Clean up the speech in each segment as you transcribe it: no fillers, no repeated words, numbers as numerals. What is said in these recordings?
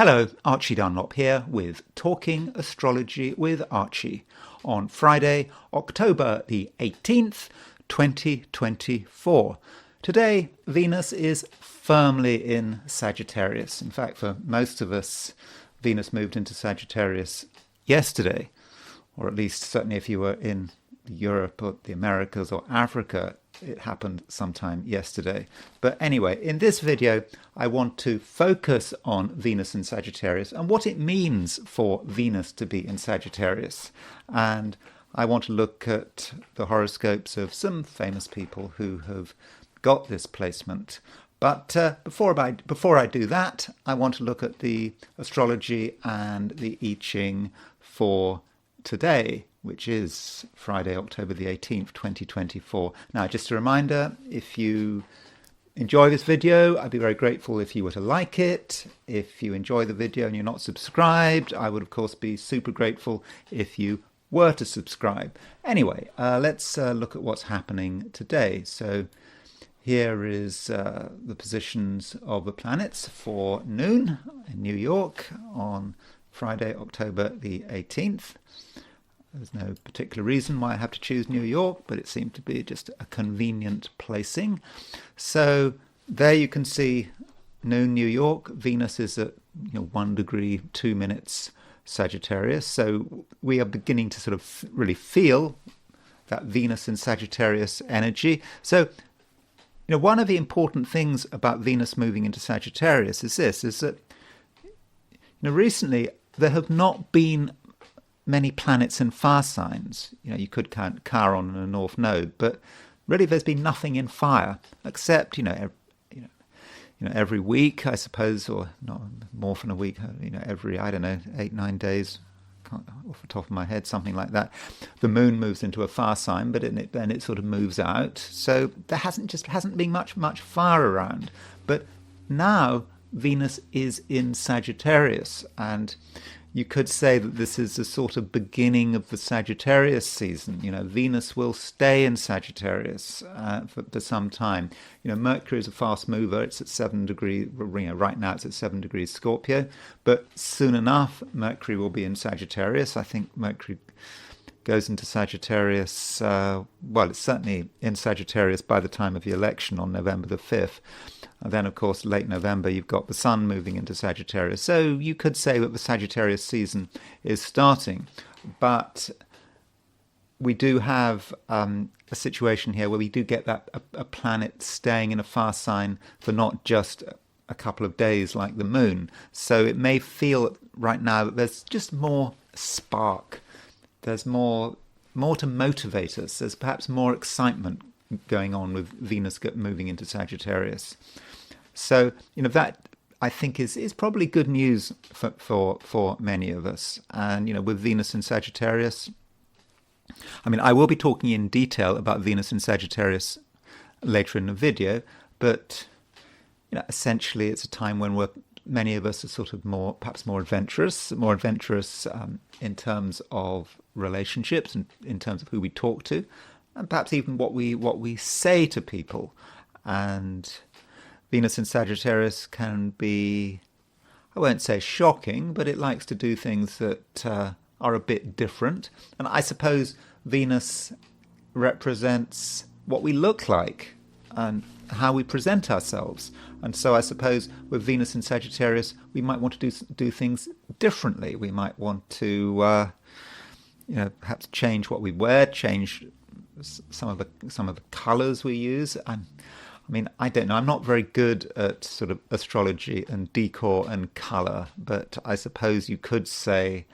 Hello, Archie Dunlop here with Talking Astrology with Archie on Friday, October the 18th, 2024. Today, Venus is firmly in Sagittarius. In fact, for most of us, Venus moved into Sagittarius yesterday, or at least certainly if you were in Europe or the Americas or Africa, it happened sometime yesterday. But anyway, in this video, I want to focus on Venus in Sagittarius and what it means for Venus to be in Sagittarius. And I want to look at the horoscopes of some famous people who have got this placement. But before I do that, I want to look at the astrology and the I Ching for today, which is Friday, October the 18th, 2024. Now, just a reminder, if you enjoy this video, I'd be very grateful if you were to like it. If you enjoy the video and you're not subscribed, I would, of course, be super grateful if you were to subscribe. Anyway, let's look at what's happening today. So here is the positions of the planets for noon in New York on Friday, October the 18th. There's no particular reason why I have to choose New York, but it seemed to be just a convenient placing. So there you can see noon New York. Venus is at 1 degree 2 minutes Sagittarius. So we are beginning to sort of really feel that Venus in Sagittarius energy. So one of the important things about Venus moving into Sagittarius is that recently there have not been many planets in fire signs. You could count Chiron and a North Node, but really there's been nothing in fire except every week, I suppose, or not more than a week. Every 8-9 days. Can't, off the top of my head, something like that. The moon moves into a fire sign, but then it sort of moves out. So there hasn't been much fire around. But now Venus is in Sagittarius, and you could say that this is the sort of beginning of the Sagittarius season. Venus will stay in Sagittarius for some time. Mercury is a fast mover. It's at 7 degrees. Right now it's at 7 degrees Scorpio. But soon enough, Mercury will be in Sagittarius. I think Mercury goes into Sagittarius. It's certainly in Sagittarius by the time of the election on November the 5th. And then, of course, late November, you've got the Sun moving into Sagittarius. So you could say that the Sagittarius season is starting. But we do have a situation here where we do get a planet staying in a fire sign for not just a couple of days like the moon. So it may feel right now that there's just more spark. There's more to motivate us. There's perhaps more excitement going on with Venus moving into Sagittarius. So, that I think is probably good news for many of us. And, with Venus in Sagittarius, I will be talking in detail about Venus in Sagittarius later in the video, but, essentially it's a time when many of us are sort of perhaps more adventurous in terms of relationships and in terms of who we talk to, and perhaps even what we say to people. And Venus in Sagittarius can be, I won't say shocking, but it likes to do things that are a bit different. And I suppose Venus represents what we look like and how we present ourselves. And so I suppose with Venus in Sagittarius, we might want to do things differently. We might want to perhaps change what we wear, change some of the colours we use. I don't know. I'm not very good at sort of astrology and decor and colour, but I suppose you could say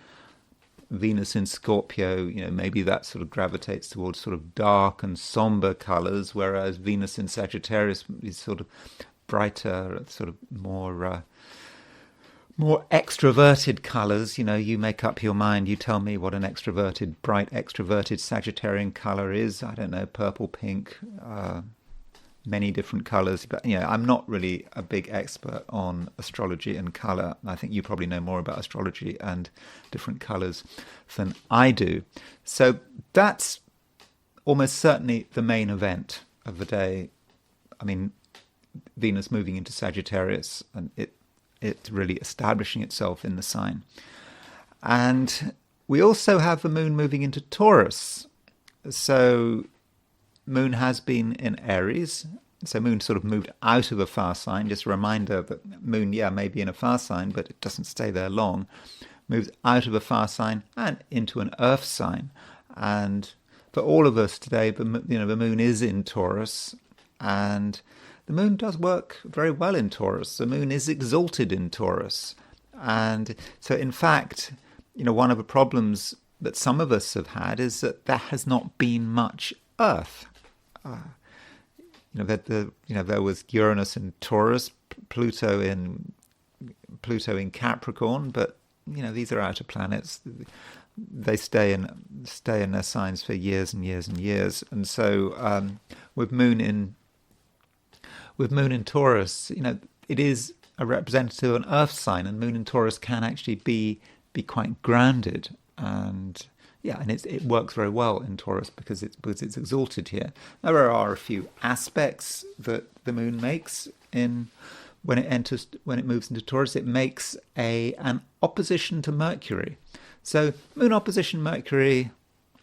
Venus in Scorpio, maybe that sort of gravitates towards sort of dark and somber colours, whereas Venus in Sagittarius is sort of brighter, sort of more extroverted colours. You make up your mind. You tell me what an bright extroverted Sagittarian colour is. I don't know, purple, pink, many different colours. But I'm not really a big expert on astrology and colour. I think you probably know more about astrology and different colours than I do. So that's almost certainly the main event of the day. Venus moving into Sagittarius, and it really establishing itself in the sign. And we also have the moon moving into Taurus. So moon has been in Aries. So moon sort of moved out of a fire sign. Just a reminder that moon, may be in a fire sign, but it doesn't stay there long. Moves out of a fire sign and into an earth sign. And for all of us today, the moon is in Taurus, and the moon does work very well in Taurus. The moon is exalted in Taurus. And so, in fact, one of the problems that some of us have had is that there has not been much Earth. There was Uranus in Taurus, Pluto in Capricorn, but these are outer planets. They stay in their signs for years and years and years. And so with moon in Taurus, it is a representative of an Earth sign, and moon in Taurus can actually be quite grounded, and it works very well in Taurus because it's exalted here. Now, there are a few aspects that the moon makes when it moves into Taurus. It makes an opposition to Mercury. So moon opposition Mercury,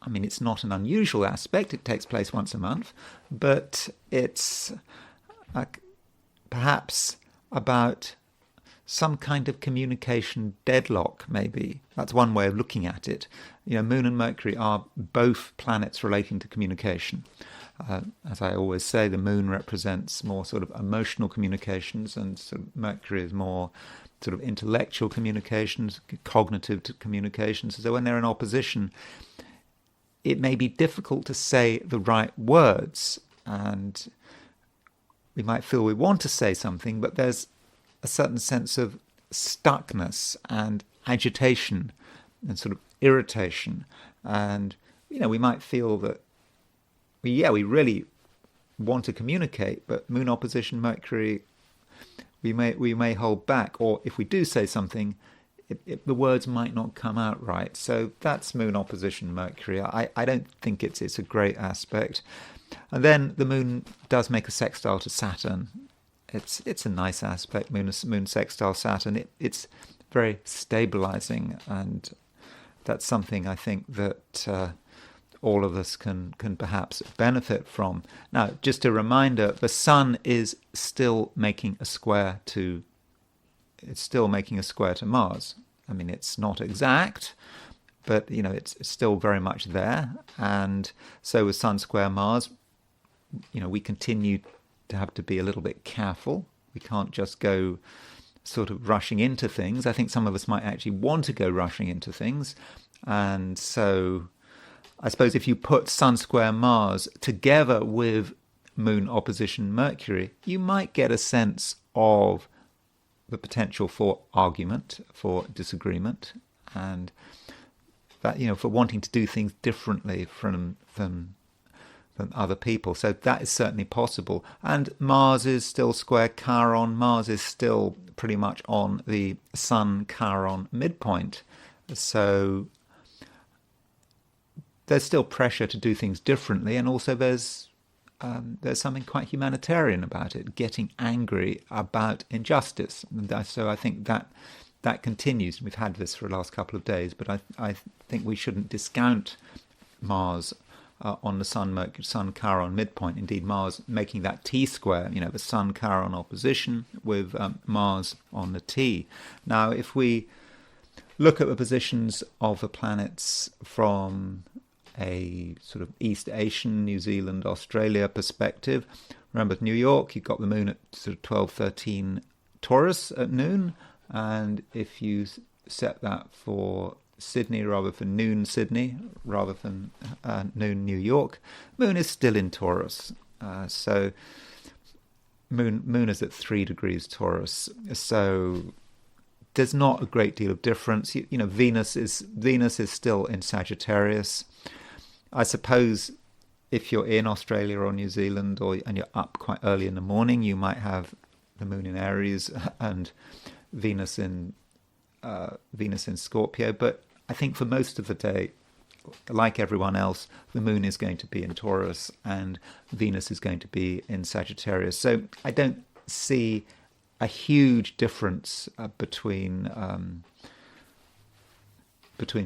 it's not an unusual aspect. It takes place once a month, but it's perhaps about some kind of communication deadlock, maybe. That's one way of looking at it. Moon and Mercury are both planets relating to communication. As I always say, the moon represents more sort of emotional communications, and sort of Mercury is more sort of intellectual communications, cognitive communications. So when they're in opposition, it may be difficult to say the right words, and we might feel we want to say something, but there's a certain sense of stuckness and agitation and sort of irritation. And, we might feel that, we really want to communicate, but moon opposition Mercury, we may hold back. Or if we do say something, the words might not come out right. So that's moon opposition Mercury. I don't think it's a great aspect. And then the moon does make a sextile to Saturn. It's a nice aspect, moon sextile Saturn. It's very stabilizing, and that's something I think that all of us can perhaps benefit from. Now, just a reminder, the sun is still making a square to Mars. It's not exact, but it's still very much there. And so with Sun square Mars, we continue to have to be a little bit careful. We can't just go sort of rushing into things. I think some of us might actually want to go rushing into things. And so I suppose if you put Sun square Mars together with moon opposition Mercury, you might get a sense of the potential for argument, for disagreement, and that, for wanting to do things differently from other people. So that is certainly possible. And Mars is still square Chiron. Mars is still pretty much on the Sun-Chiron midpoint. So there's still pressure to do things differently, and also there's something quite humanitarian about it, getting angry about injustice. And so I think that continues. We've had this for the last couple of days, but I think we shouldn't discount Mars on the Sun-Chiron midpoint. Indeed, Mars making that T-square, the Sun-Chiron opposition with Mars on the T. Now, if we look at the positions of the planets from a sort of East Asian, New Zealand, Australia perspective, remember New York, you've got the moon at sort of 12-13 Taurus at noon, and if you set that for Sydney rather than noon Sydney, rather than noon New York, moon is still in Taurus. So moon is at 3 degrees Taurus. So there's not a great deal of difference. Venus is still in Sagittarius. I suppose if you're in Australia or New Zealand, and you're up quite early in the morning, you might have the moon in Aries and Venus in Scorpio. But I think for most of the day, like everyone else, the moon is going to be in Taurus and Venus is going to be in Sagittarius. So I don't see a huge difference between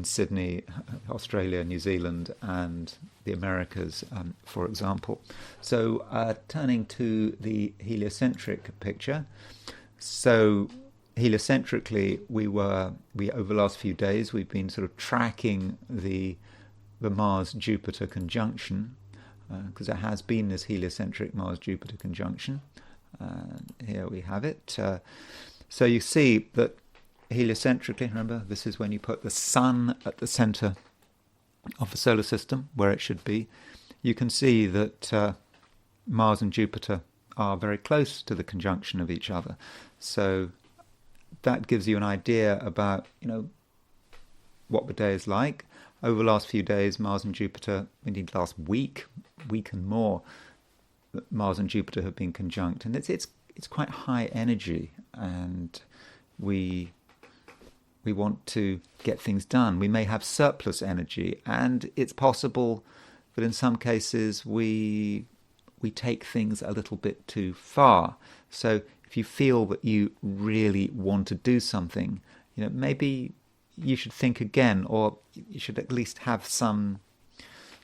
Sydney, Australia, New Zealand, and the Americas, for example. So turning to the heliocentric picture. So heliocentrically, we over the last few days, we've been sort of tracking the Mars-Jupiter conjunction, because there has been this heliocentric Mars-Jupiter conjunction. Here we have it. So you see that heliocentrically, remember, this is when you put the sun at the center of the solar system, where it should be. You can see that Mars and Jupiter are very close to the conjunction of each other. So that gives you an idea about, what the day is like. Over the last few days, Mars and Jupiter, indeed last week and more, Mars and Jupiter have been conjunct, and it's quite high energy, and we want to get things done. We may have surplus energy, and it's possible that in some cases we take things a little bit too far. So if you feel that you really want to do something, maybe you should think again, or you should at least have some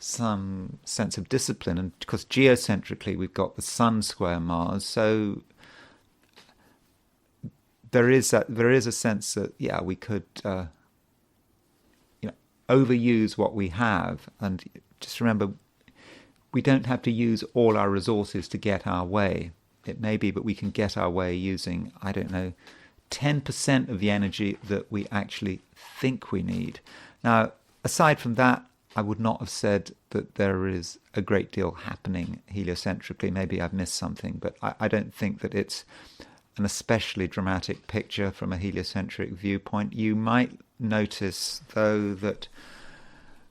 sense of discipline. And because geocentrically we've got the Sun square Mars, so there is a sense that we could overuse what we have. And just remember, we don't have to use all our resources to get our way. It may be that we can get our way using, 10% of the energy that we actually think we need. Now, aside from that, I would not have said that there is a great deal happening heliocentrically. Maybe I've missed something, but I don't think that it's an especially dramatic picture from a heliocentric viewpoint. You might notice, though, that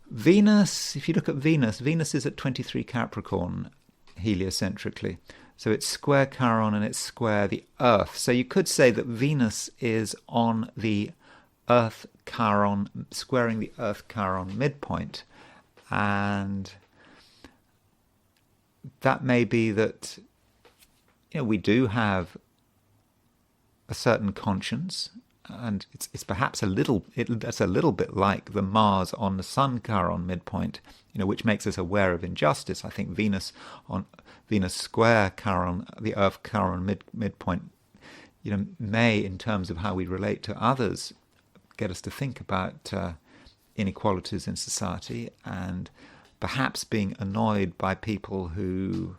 Venus, if you look at Venus is at 23 Capricorn heliocentrically. So it's square Chiron and it's square the Earth. So you could say that Venus is on the Earth-Chiron, squaring the Earth-Chiron midpoint. And that may be that, we do have a certain conscience, and it's perhaps that's a little bit like the Mars on the Sun-Chiron midpoint, which makes us aware of injustice. I think Venus square Chiron, the Earth-Chiron midpoint, may, in terms of how we relate to others, get us to think about inequalities in society, and perhaps being annoyed by people who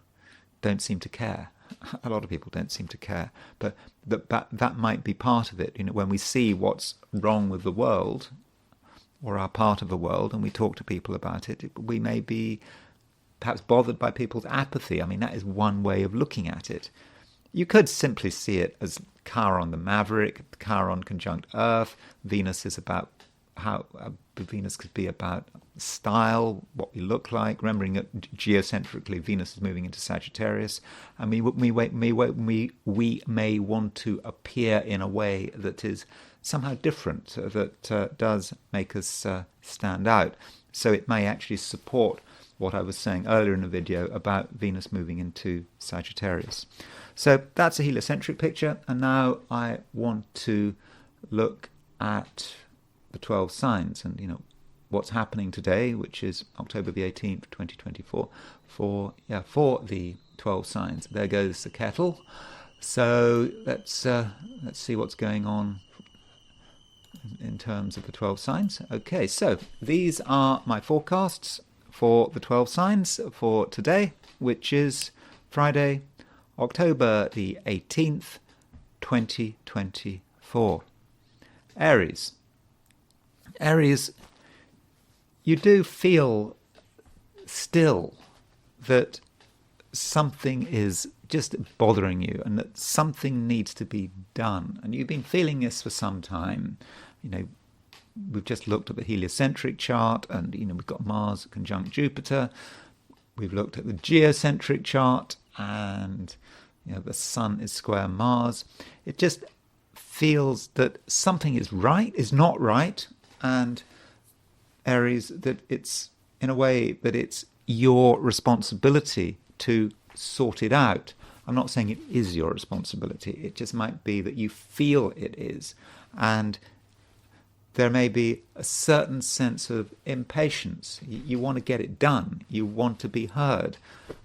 don't seem to care. A lot of people don't seem to care, but that might be part of it. When we see what's wrong with the world, or our part of the world, and we talk to people about it, we may be perhaps bothered by people's apathy. That is one way of looking at it. You could simply see it as Chiron the Maverick, Chiron conjunct Earth. Venus is about Venus could be about style, what we look like, remembering that geocentrically Venus is moving into Sagittarius, and we may want to appear in a way that is somehow different, that does make us stand out. So it may actually support what I was saying earlier in the video about Venus moving into Sagittarius. So that's a heliocentric picture, and now I want to look at the 12 signs and what's happening today, which is October the 18th, 2024, for the 12 signs. There goes the kettle. So let's see what's going on in terms of the 12 signs. Okay, so these are my forecasts for the 12 signs for today, which is Friday, October the 18th, 2024. Aries. Aries, you do feel still that something is just bothering you and that something needs to be done. And you've been feeling this for some time. We've just looked at the heliocentric chart, and we've got Mars conjunct Jupiter. We've looked at the geocentric chart, and the Sun is square Mars. It just feels that something is not right, and Aries, that it's in a way that it's your responsibility to sort it out, I'm not saying it is your responsibility. It just might be that you feel it is. And there may be a certain sense of impatience. You want to get it done. You want to be heard.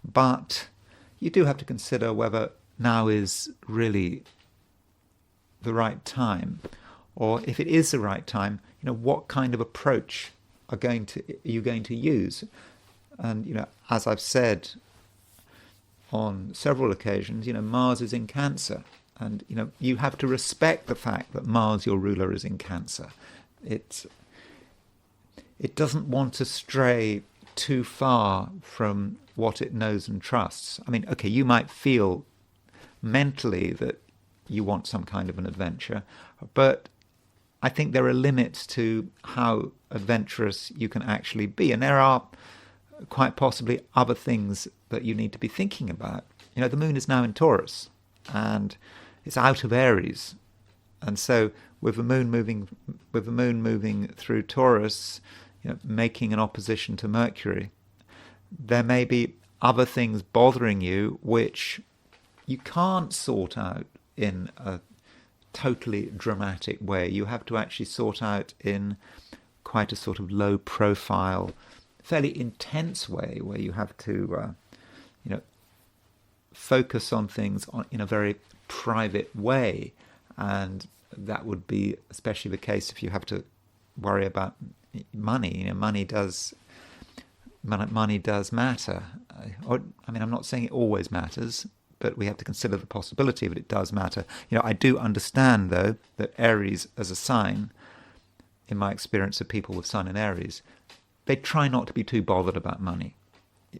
But you do have to consider whether now is really the right time. Or if it is the right time, what kind of approach are you going to use? And, as I've said on several occasions, Mars is in Cancer. And, you have to respect the fact that Mars, your ruler, is in Cancer. It doesn't want to stray too far from what it knows and trusts. I mean, okay, you might feel mentally that you want some kind of an adventure, but I think there are limits to how adventurous you can actually be. And there are quite possibly other things that you need to be thinking about. The moon is now in Taurus, and it's out of Aries. And so with the moon moving through Taurus, making an opposition to Mercury, there may be other things bothering you which you can't sort out in a totally dramatic way. You have to actually sort out in quite a sort of low profile, fairly intense way, where you have to focus on things in a very private way. And that would be especially the case if you have to worry about money. Money does matter. I'm not saying it always matters, but we have to consider the possibility that it does matter. I do understand, though, that Aries as a sign, in my experience of people with Sun in Aries, they try not to be too bothered about money.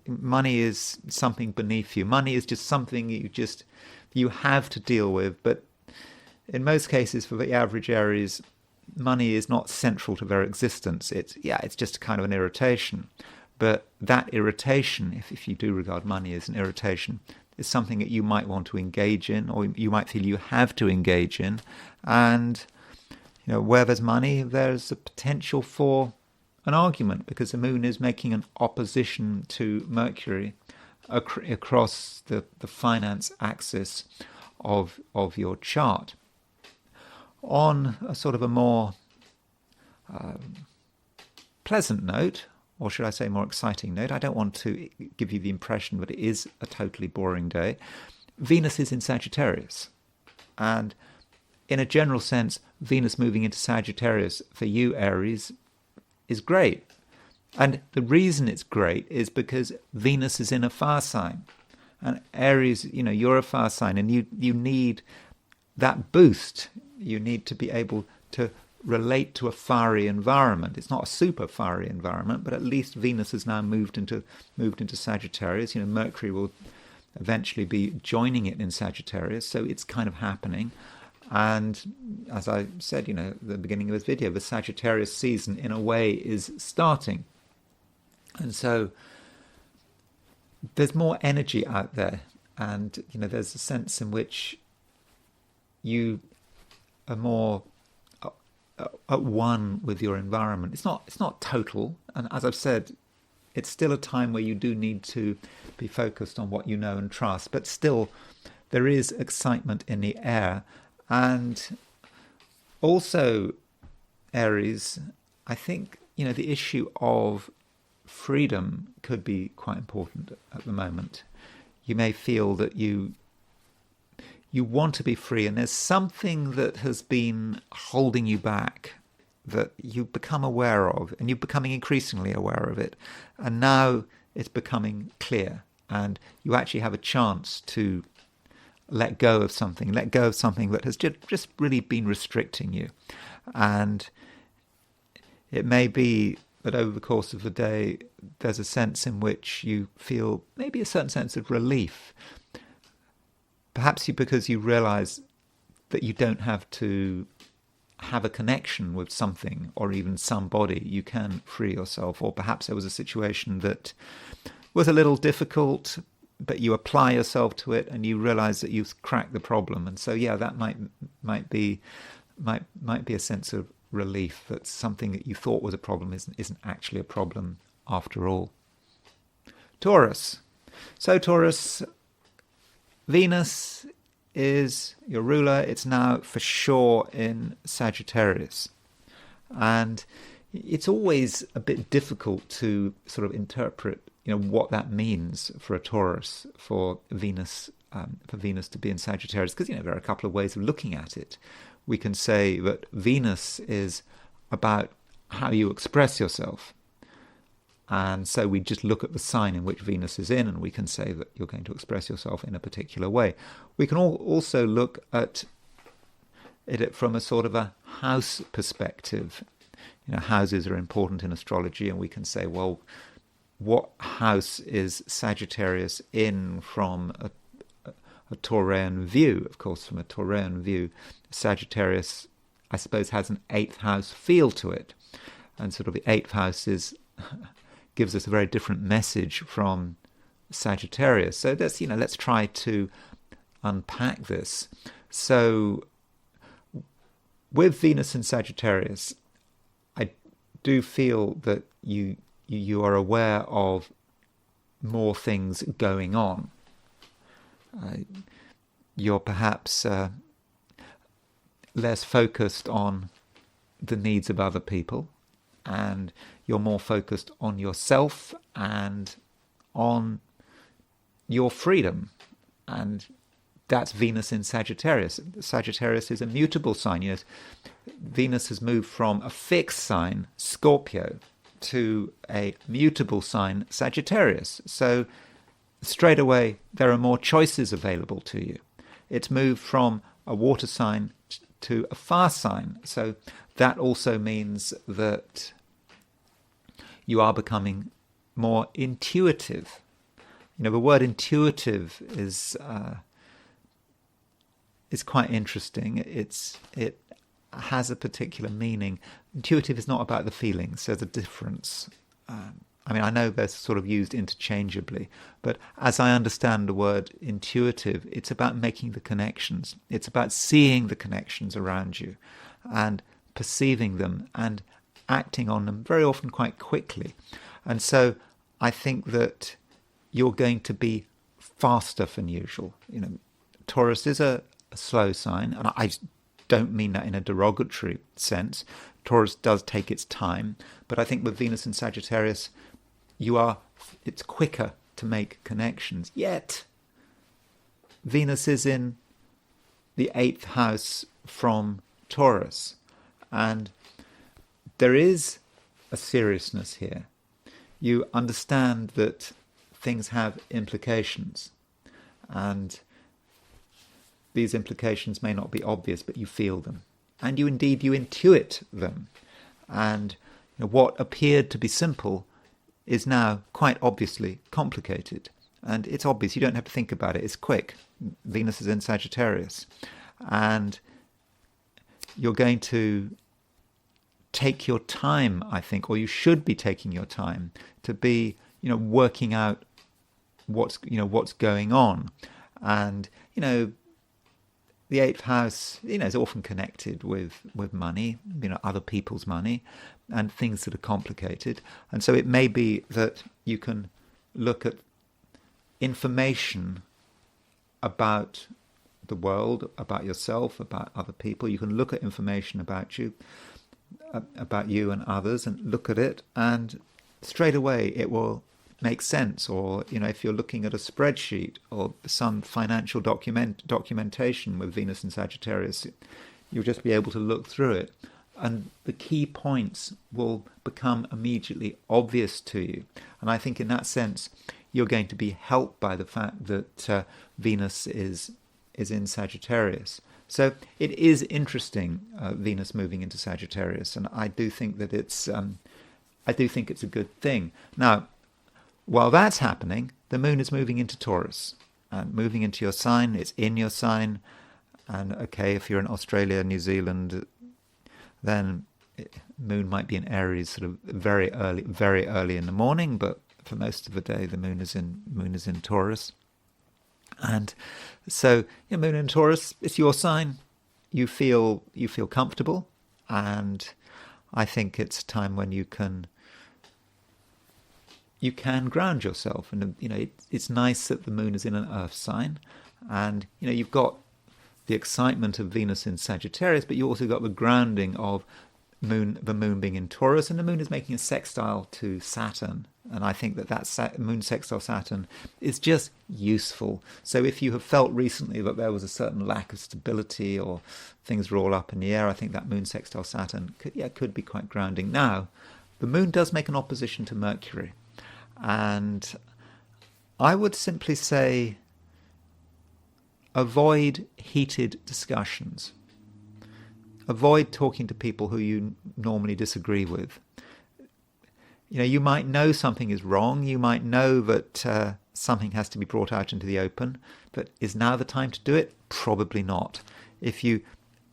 Money is something beneath you. Money is just something you have to deal with. But in most cases, for the average Aries, money is not central to their existence. It's just kind of an irritation. But that irritation, if you do regard money as an irritation, is something that you might want to engage in, or you might feel you have to engage in. And where there's money, there's a potential for an argument, because the moon is making an opposition to Mercury across the finance axis of your chart. On a sort of a more pleasant note, or should I say more exciting note, I don't want to give you the impression that it is a totally boring day. Venus is in Sagittarius. And in a general sense, Venus moving into Sagittarius for you, Aries, is great. And the reason it's great is because Venus is in a fire sign. And Aries, you're a fire sign, and you need that boost. You need to be able to relate to a fiery environment. It's not a super fiery environment, but at least Venus has now moved into Sagittarius. Mercury will eventually be joining it in Sagittarius, so it's kind of happening. And as I said, at the beginning of this video, the Sagittarius season, in a way, is starting. And so there's more energy out there, and there's a sense in which you are more at one with your environment. It's not total, and as I've said, it's still a time where you do need to be focused on what you know and trust, but still there is excitement in the air. And also, Aries, I think the issue of freedom could be quite important at the moment. You may feel that you want to be free, and there's something that has been holding you back that you've become aware of, and you're becoming increasingly aware of it. And now it's becoming clear, and you actually have a chance to let go of something that has just really been restricting you. And it may be that over the course of the day, there's a sense in which you feel maybe a certain sense of relief. Perhaps because you realize that you don't have to have a connection with something or even somebody. You can free yourself. Or perhaps there was a situation that was a little difficult, but you apply yourself to it and you realize that you've cracked the problem. And so, that might be a sense of relief that something that you thought was a problem isn't actually a problem after all. Taurus. So Taurus, Venus is your ruler. It's now for sure in Sagittarius. And it's always a bit difficult to sort of interpret, what that means for a Taurus, for Venus to be in Sagittarius, because, there are a couple of ways of looking at it. We can say that Venus is about how you express yourself. And so we just look at the sign in which Venus is in, and we can say that you're going to express yourself in a particular way. We can also look at it from a sort of a house perspective. Houses are important in astrology, and we can say, well, what house is Sagittarius in from a Taurian view? Of course, from a Taurian view, Sagittarius, I suppose, has an 8th house feel to it. And sort of the 8th house gives us a very different message from Sagittarius. So let's try to unpack this. So with Venus in Sagittarius, I do feel that you are aware of more things going on. You're perhaps less focused on the needs of other people, and you're more focused on yourself and on your freedom. And that's Venus in Sagittarius. Sagittarius is a mutable sign. Venus has moved from a fixed sign, Scorpio, to a mutable sign, Sagittarius. So straight away, there are more choices available to you. It's moved from a water sign to a fire sign. So that also means that you are becoming more intuitive. The word intuitive is quite interesting. It has a particular meaning. Intuitive is not about the feelings. There's a difference. I know they're sort of used interchangeably, but as I understand the word intuitive, it's about making the connections. It's about seeing the connections around you and perceiving them and acting on them, very often quite quickly. And so I think that you're going to be faster than usual. Taurus is a slow sign, and I don't mean that in a derogatory sense. Taurus does take its time, but I think with Venus and Sagittarius, it's quicker to make connections. Yet, Venus is in the 8th house from Taurus, and there is a seriousness here. You understand that things have implications, and these implications may not be obvious, but you feel them. And you intuit them. And what appeared to be simple is now quite obviously complicated. And it's obvious, you don't have to think about it, it's quick. Venus is in Sagittarius. And you're going to take your time, I think, or you should be taking your time to be, working out what's going on. And, the 8th house, is often connected with money, other people's money and things that are complicated. And so it may be that you can look at information about the world, about yourself, about other people. You can look at information about you and others, and look at it, and straight away it will make sense. Or if you're looking at a spreadsheet or some financial documentation with Venus and Sagittarius, you'll just be able to look through it, and the key points will become immediately obvious to you. And I think in that sense you're going to be helped by the fact that Venus is in Sagittarius. So it is interesting, Venus moving into Sagittarius, and I do think that it's a good thing. Now, while that's happening, the moon is moving into Taurus and moving into your sign. It's in your sign. And okay, if you're in Australia, New Zealand, then moon might be in Aries sort of very early in the morning, but for most of the day the moon is in Taurus. And so moon in Taurus, it's your sign. You feel comfortable, and I think it's a time when you can ground yourself. And it's nice that the moon is in an earth sign, And, you've got the excitement of Venus in Sagittarius, but you also got the grounding of the moon being in Taurus, and the moon is making a sextile to Saturn. And I think that moon sextile Saturn is just useful. So if you have felt recently that there was a certain lack of stability or things were all up in the air, I think that moon sextile Saturn could be quite grounding. Now, the moon does make an opposition to Mercury. And I would simply say avoid heated discussions. Avoid talking to people who you normally disagree with. You might know something is wrong. You might know that something has to be brought out into the open. But is now the time to do it? Probably not. If you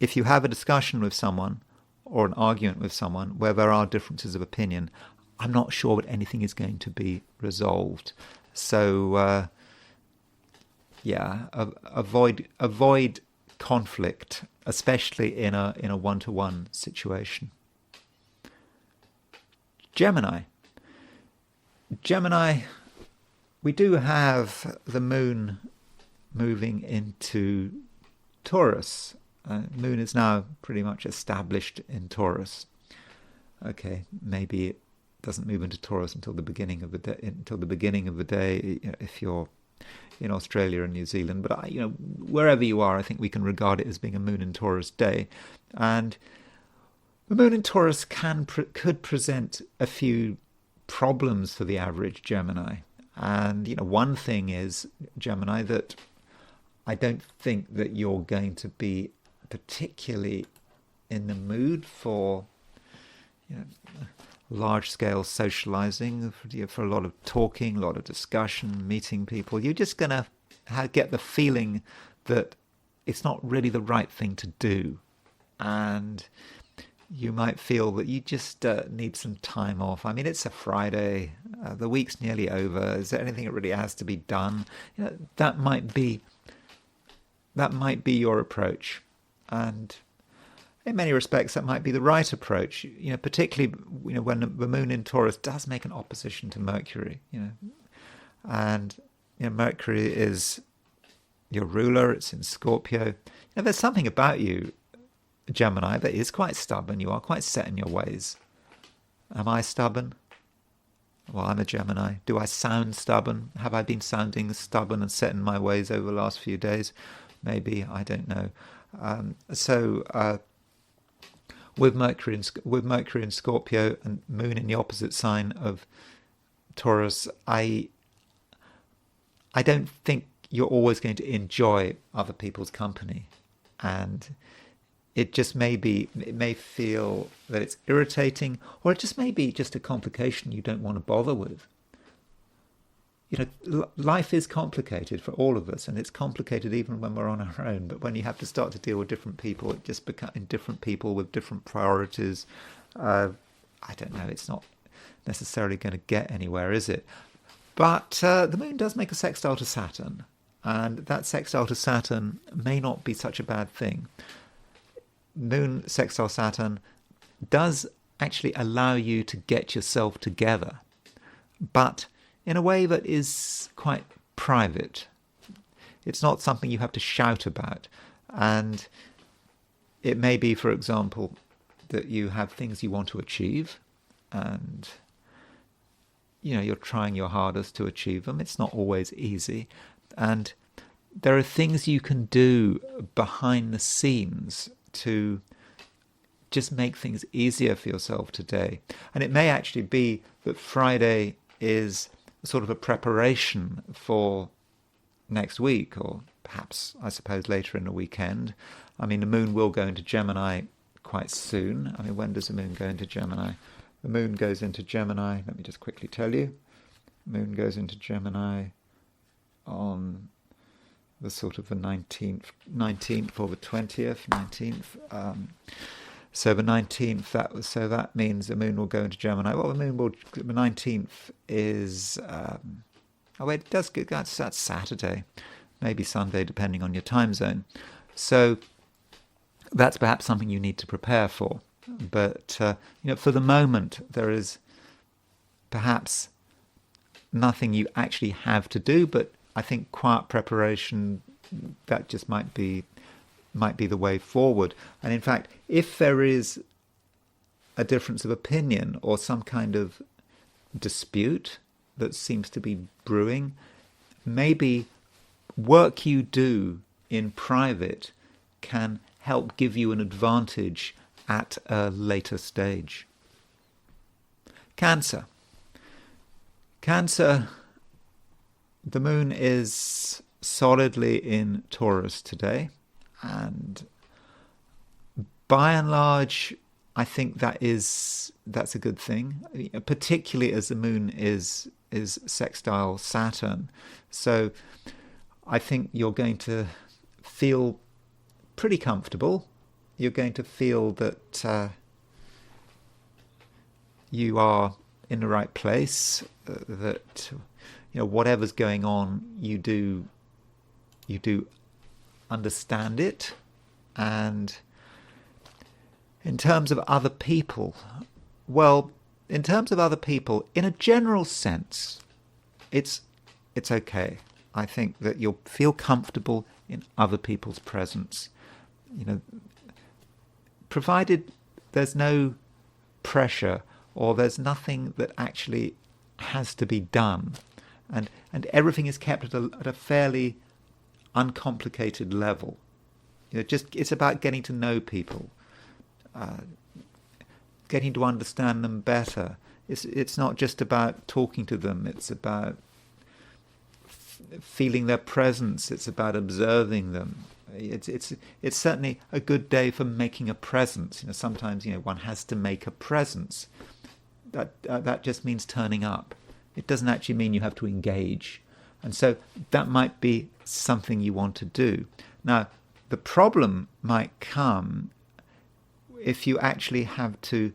have a discussion with someone or an argument with someone where there are differences of opinion, I'm not sure that anything is going to be resolved. So, avoid conflict, especially in a one-to-one situation. Gemini, we do have the moon moving into Taurus. Moon is now pretty much established in Taurus. Okay, maybe it doesn't move into Taurus until the beginning of the day. If you're in Australia and New Zealand, but wherever you are, I think we can regard it as being a moon in Taurus day, and the moon in Taurus could present a few problems for the average Gemini. And one thing is, Gemini, that I don't think that you're going to be particularly in the mood for large-scale socializing, for a lot of talking, a lot of discussion, meeting people. You're just going to get the feeling that it's not really the right thing to do. And you might feel that you just need some time off. I mean, it's a Friday. The week's nearly over. Is there anything that really has to be done? That might be your approach. And in many respects, that might be the right approach. Particularly when the moon in Taurus does make an opposition to Mercury. And Mercury is your ruler. It's in Scorpio. There's something about you, Gemini, that is quite stubborn. You are quite set in your ways. Am I stubborn? Well, I'm a Gemini. Do I sound stubborn? Have I been sounding stubborn and set in my ways over the last few days? Maybe, I don't know. With Mercury in Scorpio and Moon in the opposite sign of Taurus, I don't think you're always going to enjoy other people's company, and it may feel that it's irritating, or it just may be just a complication you don't want to bother with. Life is complicated for all of us, and it's complicated even when we're on our own. But when you have to start to deal with different people, it just becomes different people with different priorities. I don't know. It's not necessarily going to get anywhere, is it? But the moon does make a sextile to Saturn, and that sextile to Saturn may not be such a bad thing. Moon sextile Saturn does actually allow you to get yourself together, but in a way that is quite private. It's not something you have to shout about. And it may be, for example, that you have things you want to achieve, and you're trying your hardest to achieve them. It's not always easy. And there are things you can do behind the scenes to just make things easier for yourself today. And it may actually be that Friday is sort of a preparation for next week, or perhaps, I suppose, later in the weekend. I mean, the moon will go into Gemini quite soon. I mean, when does the moon go into Gemini? The moon goes into Gemini, let me just quickly tell you. The moon goes into Gemini on the sort of the 19th or the 20th, 19th. So the 19th, that means the moon will go into Gemini. Well, the 19th is, that's Saturday, maybe Sunday, depending on your time zone. So that's perhaps something you need to prepare for. But, for the moment, there is perhaps nothing you actually have to do, but I think quiet preparation that just might be the way forward. And in fact, if there is a difference of opinion or some kind of dispute that seems to be brewing, maybe work you do in private can help give you an advantage at a later stage. Cancer. Cancer, the moon is solidly in Taurus today, and by and large, I think that's a good thing, particularly as the moon is sextile Saturn. So I think you're going to feel pretty comfortable. You're going to feel that you are in the right place, that whatever's going on, you do understand it. And in terms of other people, in a general sense, it's okay. I think that you'll feel comfortable in other people's presence, provided there's no pressure or there's nothing that actually has to be done, and everything is kept at a fairly uncomplicated level. It's about getting to know people, getting to understand them better. It's not just about talking to them. It's about feeling their presence. It's about observing them. It's certainly a good day for making a presence. Sometimes one has to make a presence. That just means turning up. It doesn't actually mean you have to engage. And so that might be something you want to do. Now, the problem might come if you actually have to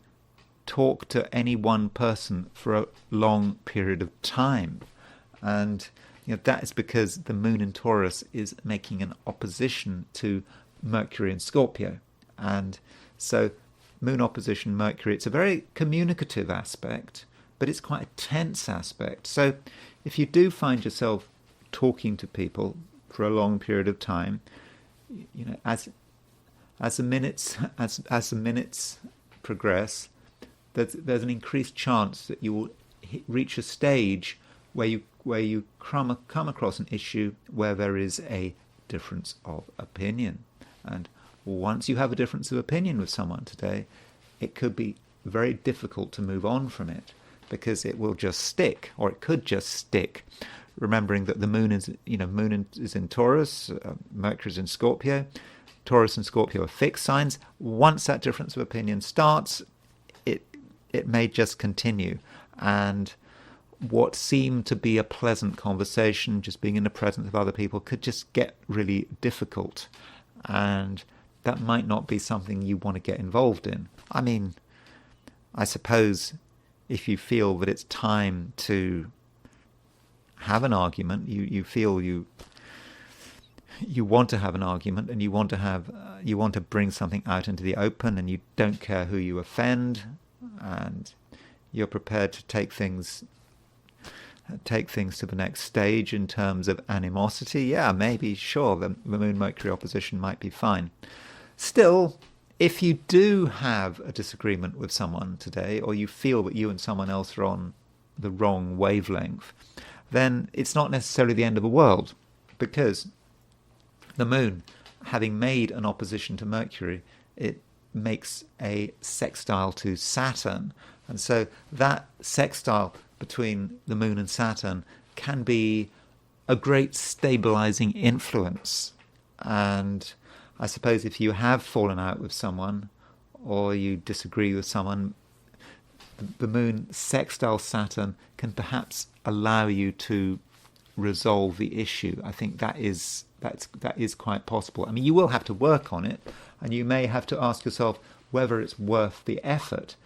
talk to any one person for a long period of time. And that is because the moon in Taurus is making an opposition to Mercury in Scorpio. And so moon opposition Mercury, it's a very communicative aspect, but it's quite a tense aspect. So if you do find yourself talking to people for a long period of time, as the minutes progress, there's an increased chance that you will reach a stage where you come across an issue where there is a difference of opinion. And once you have a difference of opinion with someone today, it could be very difficult to move on from it, because it will just stick, or it could just stick. Remembering that the moon is in Taurus, Mercury is in Scorpio. Taurus and Scorpio are fixed signs. Once that difference of opinion starts, it may just continue. And what seemed to be a pleasant conversation, just being in the presence of other people, could just get really difficult. And that might not be something you want to get involved in. I mean, I suppose if you feel that it's time to have an argument, you feel you want to have an argument, and you want to bring something out into the open, and you don't care who you offend, and you're prepared to take things to the next stage in terms of animosity. Yeah, maybe, sure, the moon Mercury opposition might be fine. Still, if you do have a disagreement with someone today, or you feel that you and someone else are on the wrong wavelength, then it's not necessarily the end of the world, because the moon, having made an opposition to Mercury, it makes a sextile to Saturn. And so that sextile between the moon and Saturn can be a great stabilizing influence. And I suppose if you have fallen out with someone, or you disagree with someone, the moon sextile Saturn can perhaps allow you to resolve the issue. I think that is quite possible. I mean, you will have to work on it, and you may have to ask yourself whether it's worth the effort.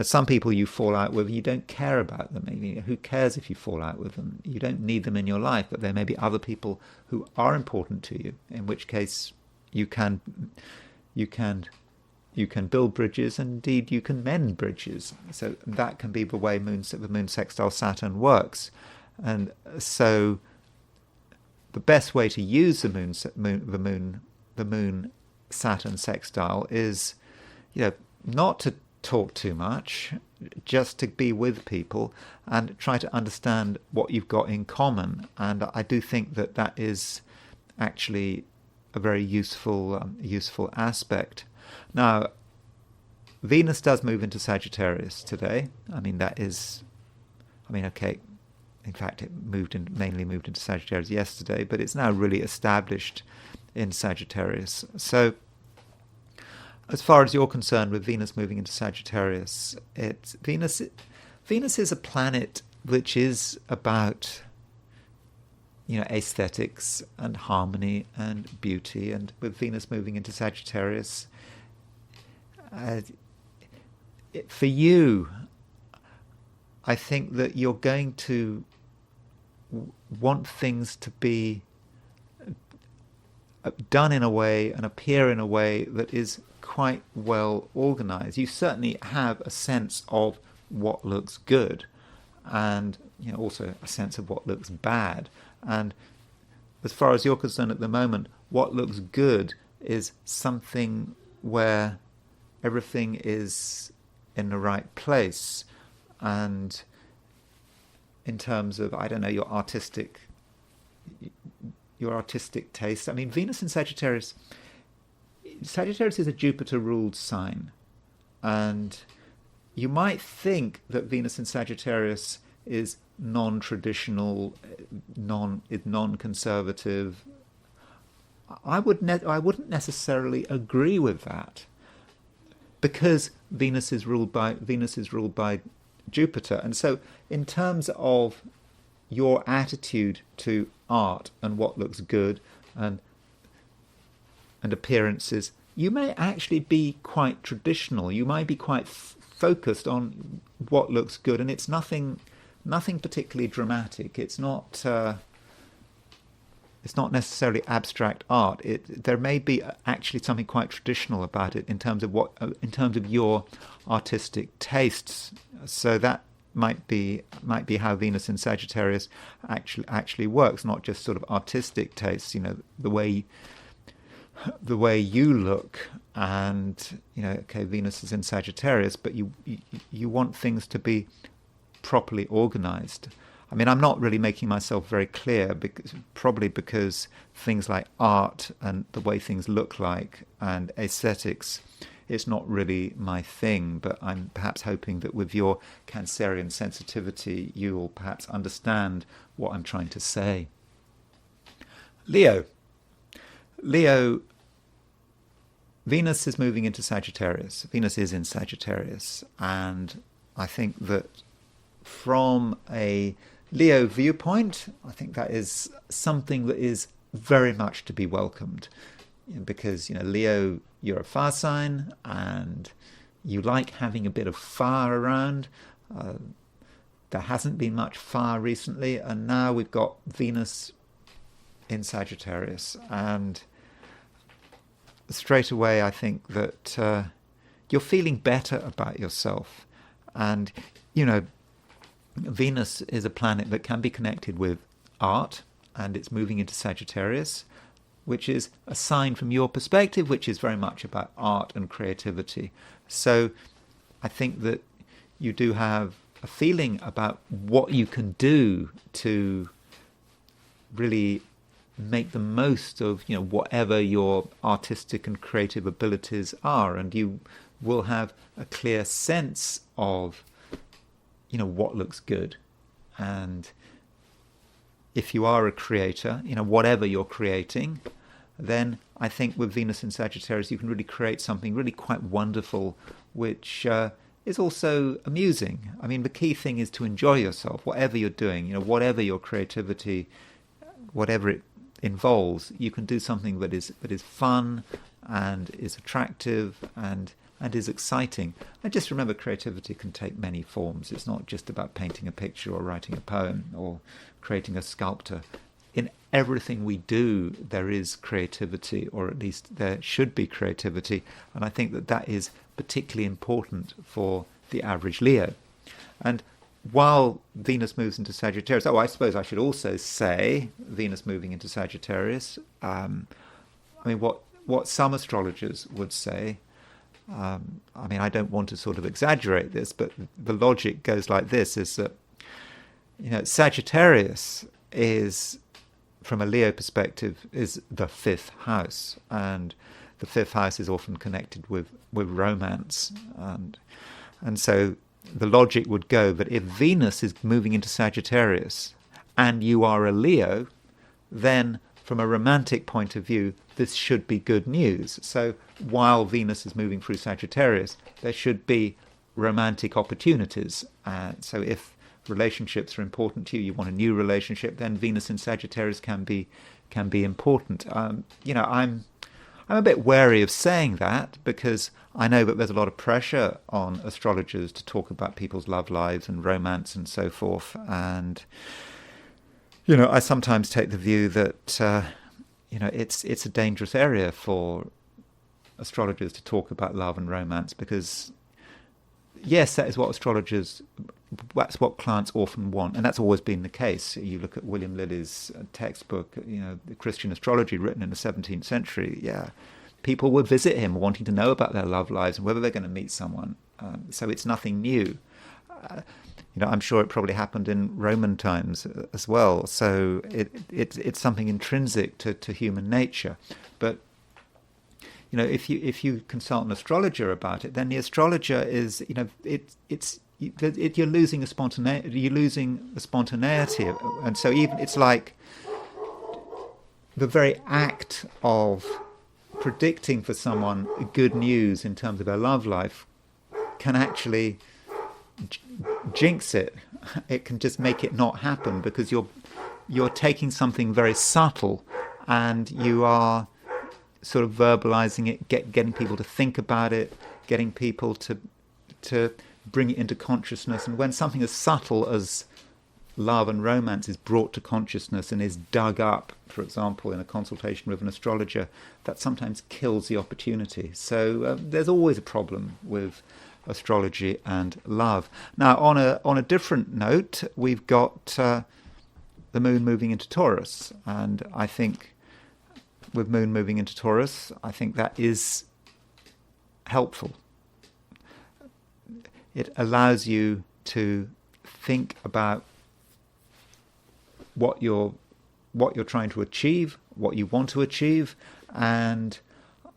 Some people you fall out with, you don't care about them. Who cares if you fall out with them? You don't need them in your life, but there may be other people who are important to you, in which case you can build bridges, and indeed you can mend bridges. So that can be the way the moon sextile Saturn works. And so the best way to use the moon Saturn sextile is, not to talk too much, just to be with people and try to understand what you've got in common. And I do think that that is actually a very useful aspect. Now, Venus does move into Sagittarius today. Okay, in fact, it mainly moved into Sagittarius yesterday, but it's now really established in Sagittarius. So, as far as you're concerned with Venus moving into Sagittarius, Venus is a planet which is about, aesthetics and harmony and beauty. And with Venus moving into Sagittarius, for you, I think that you're going to want things to be done in a way and appear in a way that is quite well organized. You certainly have a sense of what looks good, and also a sense of what looks bad. And as far as you're concerned at the moment, what looks good is something where everything is in the right place. And in terms of, your artistic taste. I mean, Venus in Sagittarius is a Jupiter-ruled sign. And you might think that Venus in Sagittarius is non-traditional, non-conservative. I wouldn't necessarily agree with that, because Venus is ruled by Jupiter. And so in terms of your attitude to art and what looks good and appearances, you may actually be quite traditional. You might be quite focused on what looks good, and it's nothing particularly dramatic. It's not necessarily abstract art. There may be actually something quite traditional about it in terms of your artistic tastes. So that might be how Venus in Sagittarius actually works, not just sort of artistic tastes. The way you look, and Venus is in Sagittarius, but you want things to be properly organized. I mean, I'm not really making myself very clear, probably because things like art and the way things look like and aesthetics, it's not really my thing. But I'm perhaps hoping that with your Cancerian sensitivity, you will perhaps understand what I'm trying to say. Leo, Venus is moving into Sagittarius. Venus is in Sagittarius. And I think that from a Leo viewpoint, I think that is something that is very much to be welcomed, because Leo, you're a fire sign and you like having a bit of fire around. There hasn't been much fire recently, and now we've got Venus in Sagittarius, and straight away I think that you're feeling better about yourself. And Venus is a planet that can be connected with art, and it's moving into Sagittarius, which is a sign from your perspective, which is very much about art and creativity. So I think that you do have a feeling about what you can do to really make the most of whatever your artistic and creative abilities are, and you will have a clear sense of what looks good. And if you are a creator, whatever you're creating, then I think with Venus in Sagittarius you can really create something really quite wonderful, which is also amusing. I mean, the key thing is to enjoy yourself, whatever you're doing, whatever your creativity, whatever it involves, you can do something that is fun and is attractive and is exciting. And just remember, creativity can take many forms. It's not just about painting a picture or writing a poem or creating a sculpture. In everything we do, there is creativity, or at least there should be creativity. And I think that is particularly important for the average Leo. And while Venus moves into Sagittarius, I suppose I should also say Venus moving into Sagittarius. I mean, what some astrologers would say. I mean, I don't want to sort of exaggerate this, but the logic goes like this: is that Sagittarius is, from a Leo perspective, is the fifth house, and the fifth house is often connected with romance, and so the logic would go that if Venus is moving into Sagittarius and you are a Leo, then from a romantic point of view, this should be good news. So while Venus is moving through Sagittarius, there should be romantic opportunities. So if relationships are important to you, you want a new relationship, then Venus in Sagittarius can be important. I'm a bit wary of saying that because I know that there's a lot of pressure on astrologers to talk about people's love lives and romance and so forth. And I sometimes take the view that it's a dangerous area for astrologers to talk about love and romance because, yes, that's what clients often want, and that's always been the case. You look at William Lilly's textbook, the Christian astrology written in the 17th century. Yeah, people would visit him wanting to know about their love lives and whether they're going to meet someone. So it's nothing new. I'm sure it probably happened in Roman times as well. So it's something intrinsic to human nature. But if you consult an astrologer about it, then the astrologer is you're losing the spontaneity, and so even it's like the very act of predicting for someone good news in terms of their love life can actually jinx it. It can just make it not happen because you're taking something very subtle and you are sort of verbalizing it, getting people to think about it, getting people to bring it into consciousness. And when something as subtle as love and romance is brought to consciousness and is dug up, for example, in a consultation with an astrologer, that sometimes kills the opportunity. So there's always a problem with astrology and love. Now, on a different note, we've got the moon moving into Taurus, and I think with moon moving into Taurus, I think that is helpful. It allows you to think about what you're trying to achieve, what you want to achieve, and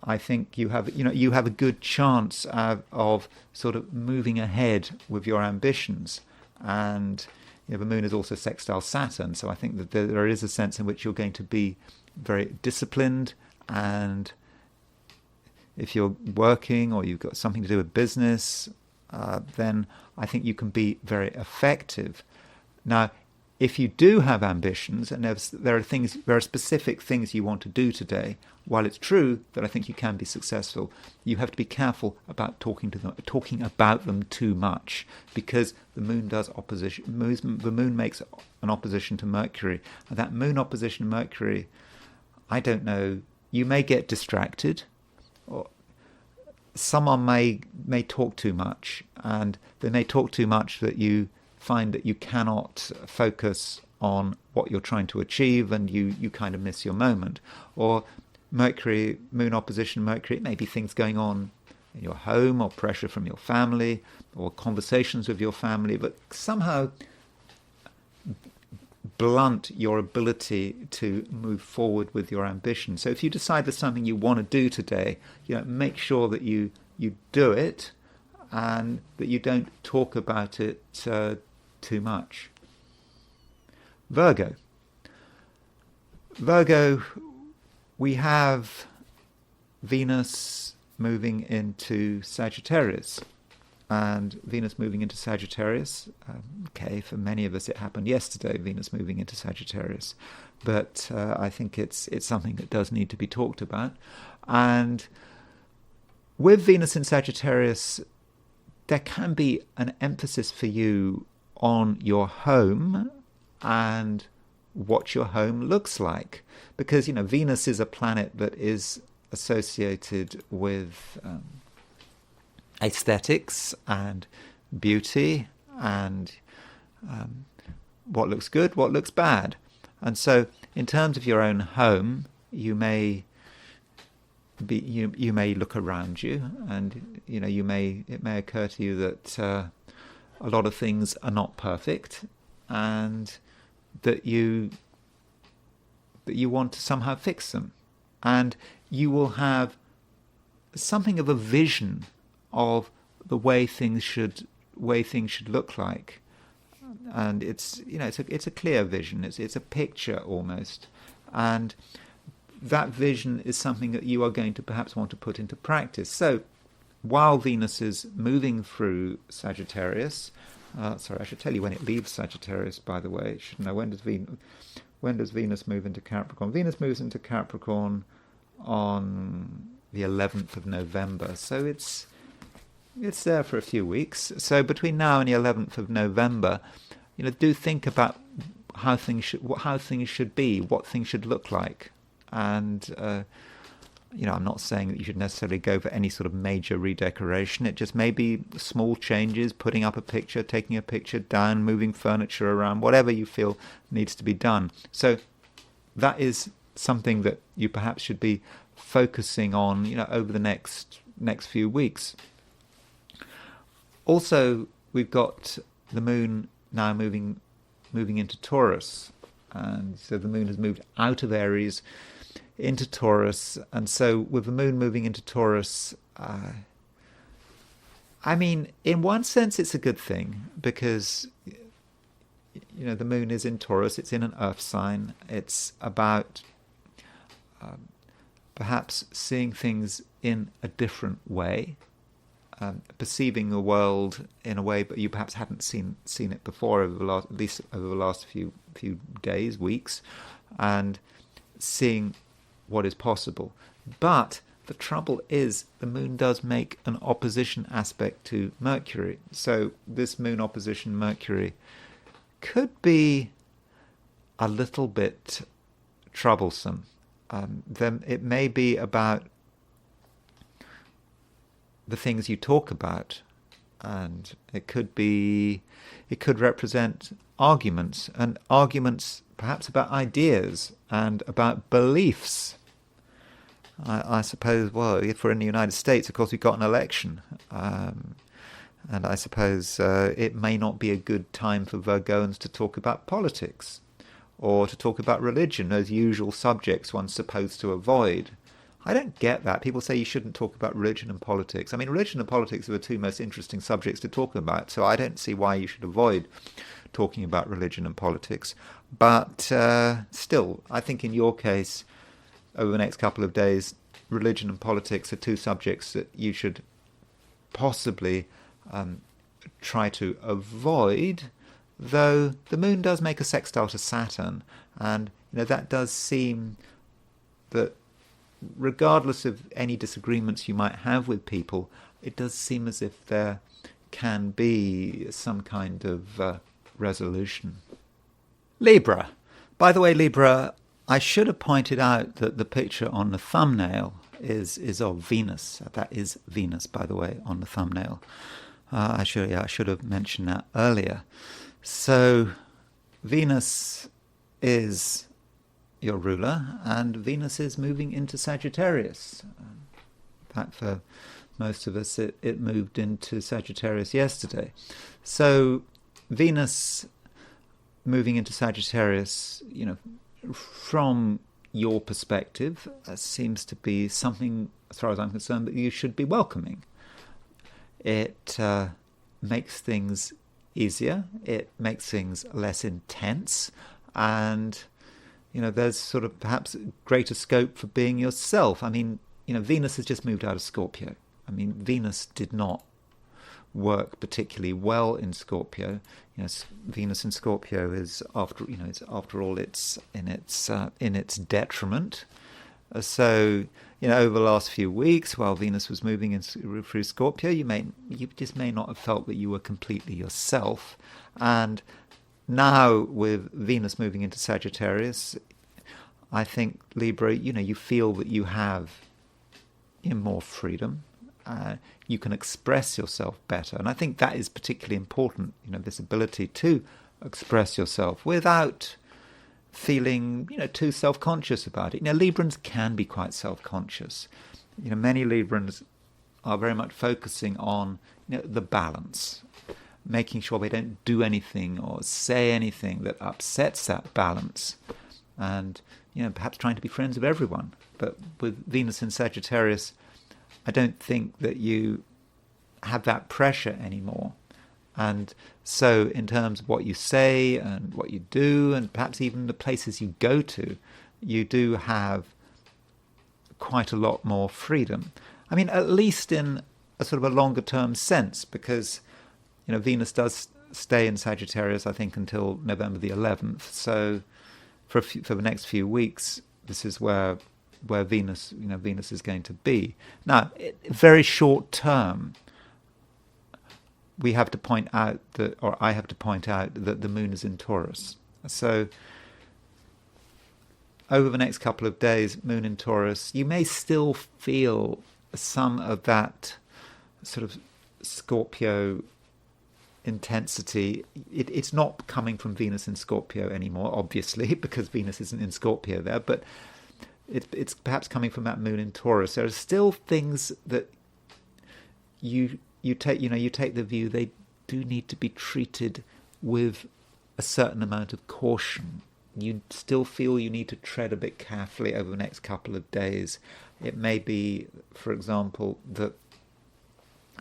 I think you have a good chance of sort of moving ahead with your ambitions. And the moon is also sextile Saturn, so I think that there is a sense in which you're going to be very disciplined, and if you're working or you've got something to do with business, then I think you can be very effective. Now, if you do have ambitions and there are specific things you want to do today, while it's true that I think you can be successful, you have to be careful about talking about them too much, because the moon does opposition. The moon makes an opposition to Mercury, and that moon opposition to Mercury, I don't know, you may get distracted, or someone may talk too much, and they may talk too much that you find that you cannot focus on what you're trying to achieve, and you kind of miss your moment. Or Mercury, moon opposition Mercury, it may be things going on in your home, or pressure from your family, or conversations with your family, but somehow blunt your ability to move forward with your ambition. So if you decide there's something you want to do today, make sure that you do it, and that you don't talk about it too much. Virgo, we have Venus moving into Sagittarius. And Venus moving into Sagittarius, for many of us it happened yesterday, Venus moving into Sagittarius. But I think it's something that does need to be talked about. And with Venus in Sagittarius, there can be an emphasis for you on your home and what your home looks like. Because, Venus is a planet that is associated with aesthetics and beauty, and what looks good, what looks bad. And so in terms of your own home, you may look around you, and it may occur to you that a lot of things are not perfect, and that you want to somehow fix them, and you will have something of a vision of the way things should look like. And it's a clear vision. It's a picture almost, and that vision is something that you are going to perhaps want to put into practice. So, while Venus is moving through Sagittarius, I should tell you when it leaves Sagittarius. By the way, you should know when does Venus move into Capricorn? Venus moves into Capricorn on the 11th of November. So it's there for a few weeks. So between now and the 11th of November, do think about how things should be, what things should look like. And, I'm not saying that you should necessarily go for any sort of major redecoration. It just may be small changes, putting up a picture, taking a picture down, moving furniture around, whatever you feel needs to be done. So that is something that you perhaps should be focusing on, over the next few weeks. Also, we've got the moon now moving into Taurus, and so the moon has moved out of Aries into Taurus, and so with the moon moving into Taurus, in one sense it's a good thing, because the moon is in Taurus, it's in an earth sign, it's about perhaps seeing things in a different way, perceiving the world in a way but you perhaps hadn't seen it before at least over the last few days, weeks, and seeing what is possible. But the trouble is, the moon does make an opposition aspect to Mercury. So this moon opposition Mercury could be a little bit troublesome. Then it may be about the things you talk about, and it could represent arguments perhaps about ideas and about beliefs. I suppose, well, if we're in the United States, of course we've got an election, and I suppose it may not be a good time for Virgoans to talk about politics or to talk about religion, those usual subjects one's supposed to avoid. I don't get that. People say you shouldn't talk about religion and politics. Religion and politics are the two most interesting subjects to talk about, so I don't see why you should avoid talking about religion and politics. But still, I think in your case, over the next couple of days, religion and politics are two subjects that you should possibly try to avoid, though the moon does make a sextile to Saturn, and that does seem that regardless of any disagreements you might have with people, it does seem as if there can be some kind of resolution. Libra. By the way, Libra, I should have pointed out that the picture on the thumbnail is of Venus. That is Venus, by the way, on the thumbnail. I should have mentioned that earlier. So Venus is your ruler, and Venus is moving into Sagittarius. In fact, for most of us, it moved into Sagittarius yesterday. So Venus moving into Sagittarius, from your perspective, seems to be something, as far as I'm concerned, that you should be welcoming. It makes things easier, it makes things less intense, and there's sort of perhaps greater scope for being yourself. Venus has just moved out of Scorpio. Venus did not work particularly well in Scorpio. Venus in Scorpio is after all it's in its detriment. So over the last few weeks, while Venus was moving through Scorpio, you just may not have felt that you were completely yourself. And now with Venus moving into Sagittarius, I think, Libra, you feel that you have more freedom. You can express yourself better. And I think that is particularly important, this ability to express yourself without feeling, too self-conscious about it. Librans can be quite self-conscious. Many Librans are very much focusing on, the balance, making sure they don't do anything or say anything that upsets that balance, and perhaps trying to be friends with everyone. But with Venus in Sagittarius, I don't think that you have that pressure anymore. And so in terms of what you say and what you do, and perhaps even the places you go to, you do have quite a lot more freedom. I mean, at least in a sort of a longer term sense, because Venus does stay in Sagittarius, I think, until November the 11th. So for the next few weeks, this is where Venus is going to be. Now, very short term, we have to point out that, or I have to point out that the moon is in Taurus. So over the next couple of days, moon in Taurus, you may still feel some of that sort of Scorpio intensity. It's not coming from Venus in Scorpio anymore, obviously, because Venus isn't in Scorpio there, but it's perhaps coming from that moon in Taurus. There are still things that you take the view they do need to be treated with a certain amount of caution. You still feel you need to tread a bit carefully over the next couple of days. It may be, for example, that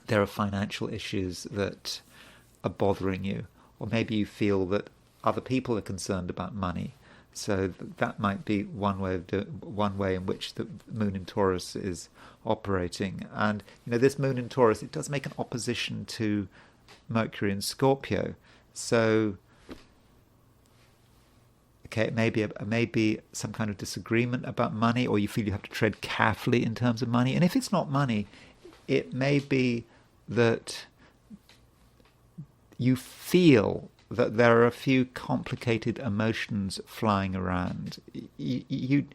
there are financial issues that are bothering you, or maybe you feel that other people are concerned about money. So that might be one way in which the moon in Taurus is operating. And this moon in Taurus, it does make an opposition to Mercury in Scorpio. So okay, it may be some kind of disagreement about money, or you feel you have to tread carefully in terms of money. And if it's not money, it may be that you feel that there are a few complicated emotions flying around. You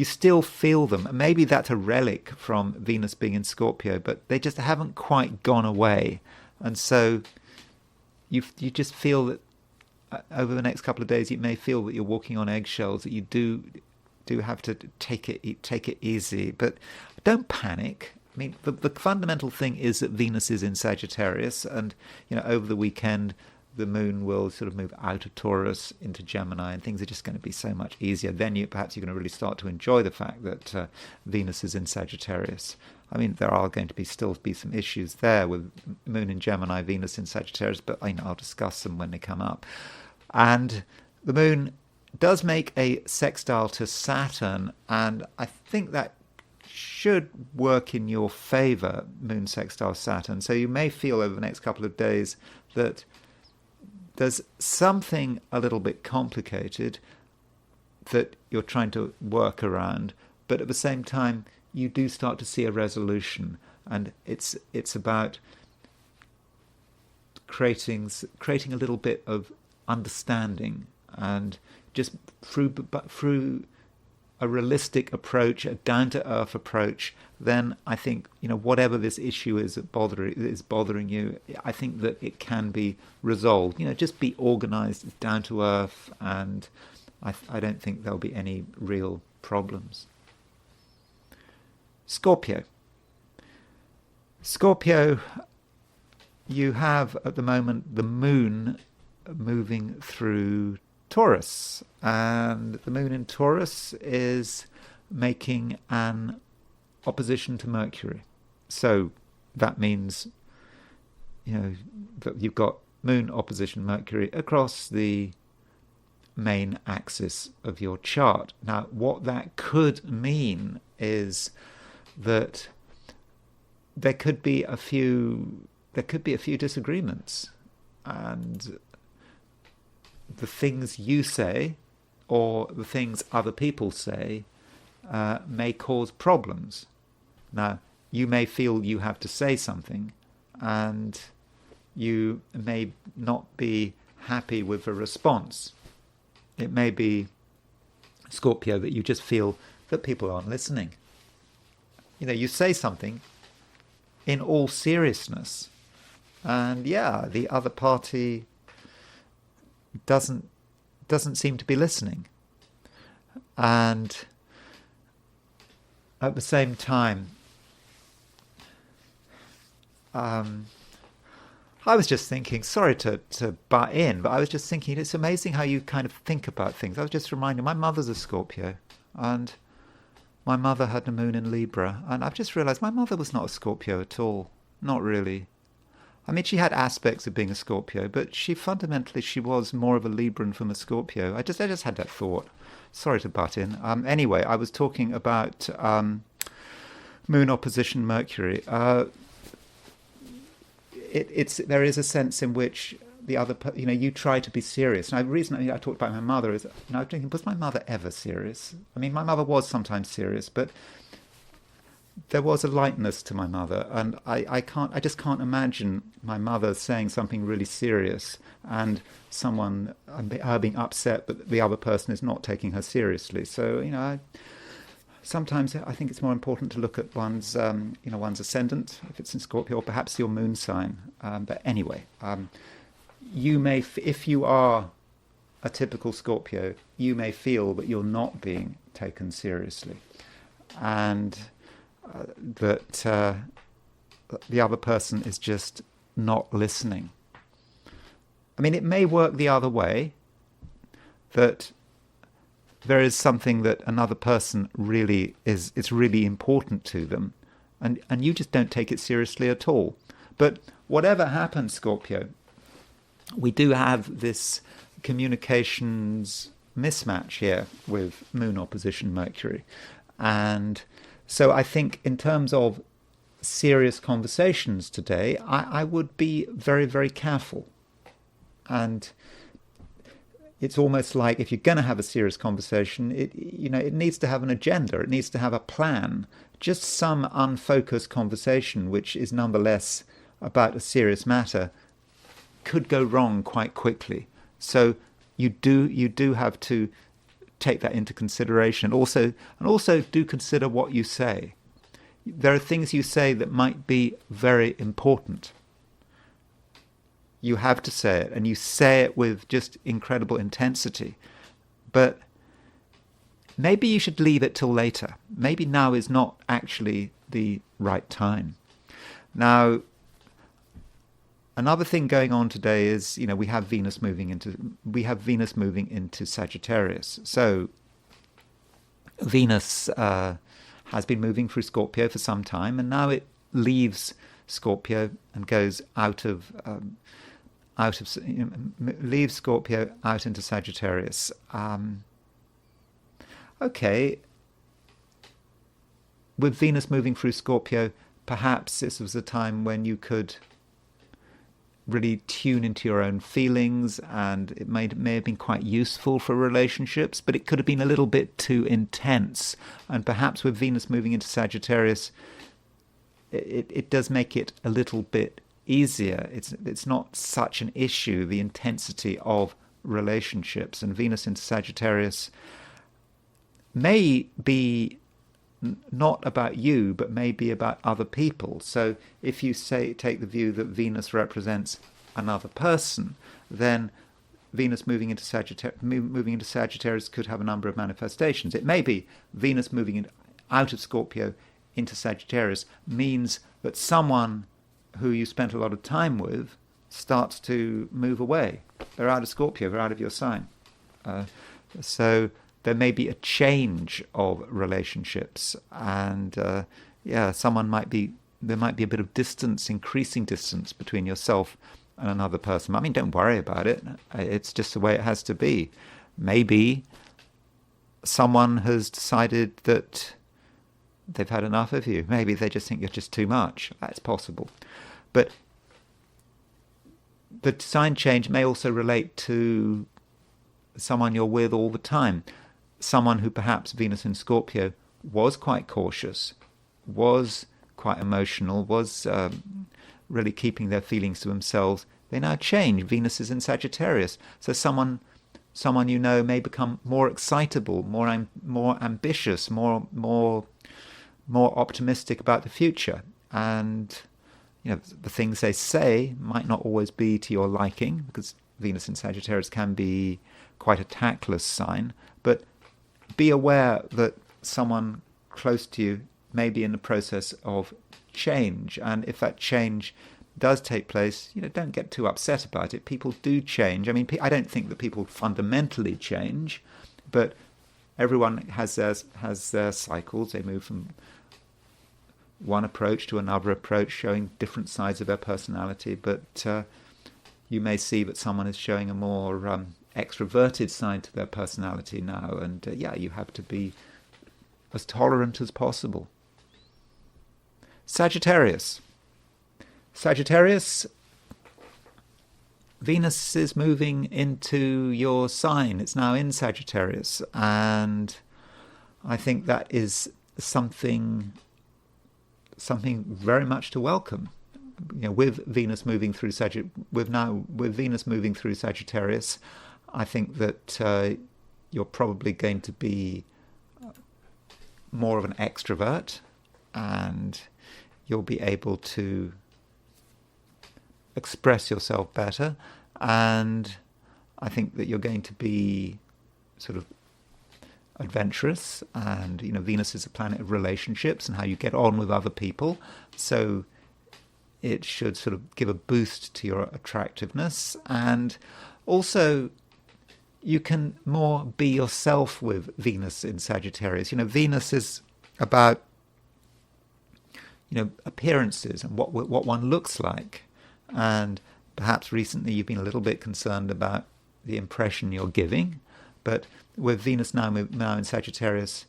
still feel them. Maybe that's a relic from Venus being in Scorpio, but they just haven't quite gone away. And so you just feel that over the next couple of days, you may feel that you're walking on eggshells, that you do have to take it easy, but don't panic. I mean, the fundamental thing is that Venus is in Sagittarius, and over the weekend, the moon will sort of move out of Taurus into Gemini, and things are just going to be so much easier. Then perhaps you're going to really start to enjoy the fact that Venus is in Sagittarius. I mean, there are going to still be some issues there with moon in Gemini, Venus in Sagittarius, but I'll discuss them when they come up. And the moon does make a sextile to Saturn, and I think that should work in your favor, moon sextile Saturn. So you may feel over the next couple of days that there's something a little bit complicated that you're trying to work around, but at the same time, you do start to see a resolution, and it's about creating a little bit of understanding, and just through a realistic approach, a down-to-earth approach, then I think whatever this issue is bothering you, I think that it can be resolved. Just be organised, down to earth, and I don't think there'll be any real problems. Scorpio, you have at the moment the moon moving through Taurus, and the moon in Taurus is making an opposition to Mercury. So that means that you've got moon opposition Mercury across the main axis of your chart. Now, what that could mean is that there could be a few disagreements, and the things you say or the things other people say may cause problems. Now, you may feel you have to say something, and you may not be happy with the response. It may be, Scorpio, that you just feel that people aren't listening. You say something in all seriousness, and the other party doesn't seem to be listening. And at the same time, I was just thinking, sorry to butt in, but I was just thinking, it's amazing how you kind of think about things. I was just reminded, my mother's a Scorpio, and my mother had a moon in Libra, and I've just realised my mother was not a Scorpio at all. Not really. I mean, she had aspects of being a Scorpio, but she was more of a Libran from a Scorpio. I just had that thought. Sorry to butt in. Anyway, I was talking about moon opposition Mercury. There is a sense in which the other, you try to be serious. And the reason I talked about my mother is, I was thinking, was my mother ever serious? I mean, my mother was sometimes serious, but there was a lightness to my mother, and I just can't imagine my mother saying something really serious and her being upset that the other person is not taking her seriously. So, sometimes I think it's more important to look at one's ascendant, if it's in Scorpio, or perhaps your moon sign. But anyway, you may, if you are a typical Scorpio, you may feel that you're not being taken seriously, and that the other person is just not listening. I mean, it may work the other way, that there is something that another person really it's really important to them, and you just don't take it seriously at all. But whatever happens, Scorpio, we do have this communications mismatch here with moon opposition Mercury. And so I think in terms of serious conversations today, I would be very, very careful. And it's almost like if you're going to have a serious conversation, it needs to have an agenda. It needs to have a plan. Just some unfocused conversation, which is nonetheless about a serious matter, could go wrong quite quickly. So you do have to take that into consideration. Also do consider what you say. There are things you say that might be very important. You have to say it, and you say it with just incredible intensity. But maybe you should leave it till later. Maybe now is not actually the right time. Now, another thing going on today is, we have Venus moving into Sagittarius. So Venus has been moving through Scorpio for some time, and now it leaves Scorpio and goes leaves Scorpio out into Sagittarius. Okay, with Venus moving through Scorpio, perhaps this was a time when you could really tune into your own feelings, and it may have been quite useful for relationships, but it could have been a little bit too intense. And perhaps with Venus moving into Sagittarius, it does make it a little bit easier. It's not such an issue, the intensity of relationships. And Venus into Sagittarius may be not about you, but may be about other people. So if you take the view that Venus represents another person, then Venus moving into Sagittarius could have a number of manifestations. It may be Venus moving out of Scorpio into Sagittarius means that someone who you spent a lot of time with starts to move away. They're out of Scorpio, they're out of your sign. So there may be a change of relationships, and there might be a bit of distance, increasing distance between yourself and another person. I mean, don't worry about it. It's just the way it has to be. Maybe someone has decided that they've had enough of you. Maybe they just think you're just too much. That's possible. But the sign change may also relate to someone you're with all the time. Someone who perhaps Venus in Scorpio was quite cautious, was quite emotional, was really keeping their feelings to themselves. They now change. Venus is in Sagittarius. So someone may become more excitable, more ambitious, more optimistic about the future. And the things they say might not always be to your liking, because Venus in Sagittarius can be quite a tactless sign, but be aware that someone close to you may be in the process of change, and if that change does take place, don't get too upset about it. People do change. I mean, I don't think that people fundamentally change, but everyone has their cycles. They move from one approach to another approach, showing different sides of their personality. But you may see that someone is showing a more extroverted side to their personality now, and you have to be as tolerant as possible. Sagittarius, Venus is moving into your sign. It's now in Sagittarius, and I think that is something very much to welcome. With Venus moving through Venus moving through Sagittarius, I think that you're probably going to be more of an extrovert, and you'll be able to express yourself better, and I think that you're going to be sort of adventurous, and Venus is a planet of relationships and how you get on with other people, so it should sort of give a boost to your attractiveness. And also you can more be yourself with Venus in Sagittarius. Venus is about appearances and what one looks like. And perhaps recently you've been a little bit concerned about the impression you're giving. But with Venus now in Sagittarius,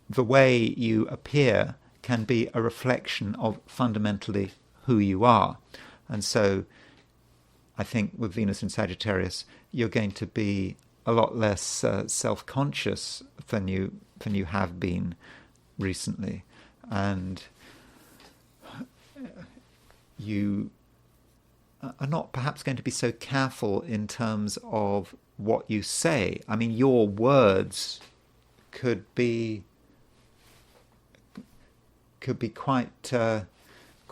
the way you appear can be a reflection of fundamentally who you are. And so I think with Venus in Sagittarius, you're going to be a lot less self-conscious than you have been recently. And you are not perhaps going to be so careful in terms of what you say. I mean, your words could be quite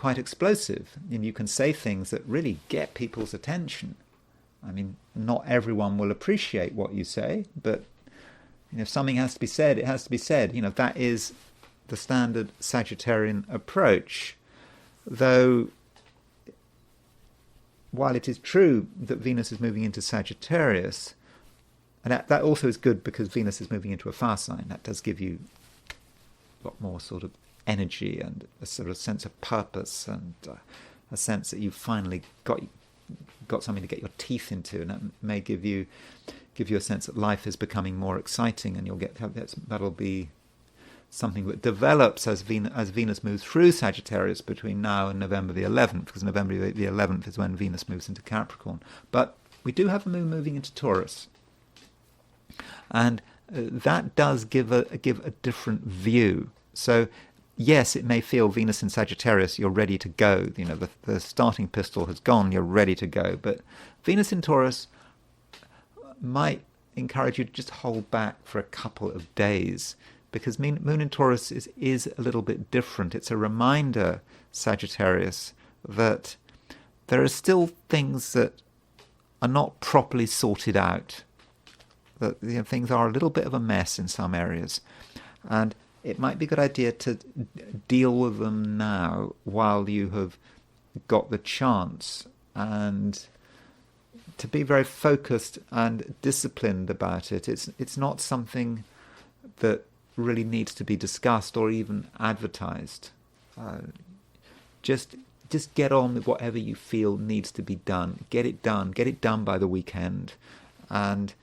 explosive, and you can say things that really get people's attention. I mean, not everyone will appreciate what you say, but if something has to be said, it has to be said. That is the standard Sagittarian approach. Though, while it is true that Venus is moving into Sagittarius, and that also is good because Venus is moving into a fire sign, that does give you a lot more sort of energy and a sort of sense of purpose, and a sense that you've finally got something to get your teeth into, and that may give you a sense that life is becoming more exciting, and that'll be something that develops as Venus moves through Sagittarius between now and November the 11th, because November the 11th is when Venus moves into Capricorn. But we do have a moon moving into Taurus, and that does give a different view. So yes, it may feel Venus in Sagittarius, you're ready to go. The starting pistol has gone, you're ready to go. But Venus in Taurus might encourage you to just hold back for a couple of days, because Moon in Taurus is a little bit different. It's a reminder, Sagittarius, that there are still things that are not properly sorted out, that things are a little bit of a mess in some areas, and it might be a good idea to deal with them now while you have got the chance, and to be very focused and disciplined about it. It's not something that really needs to be discussed or even advertised. Just get on with whatever you feel needs to be done. Get it done by the weekend, and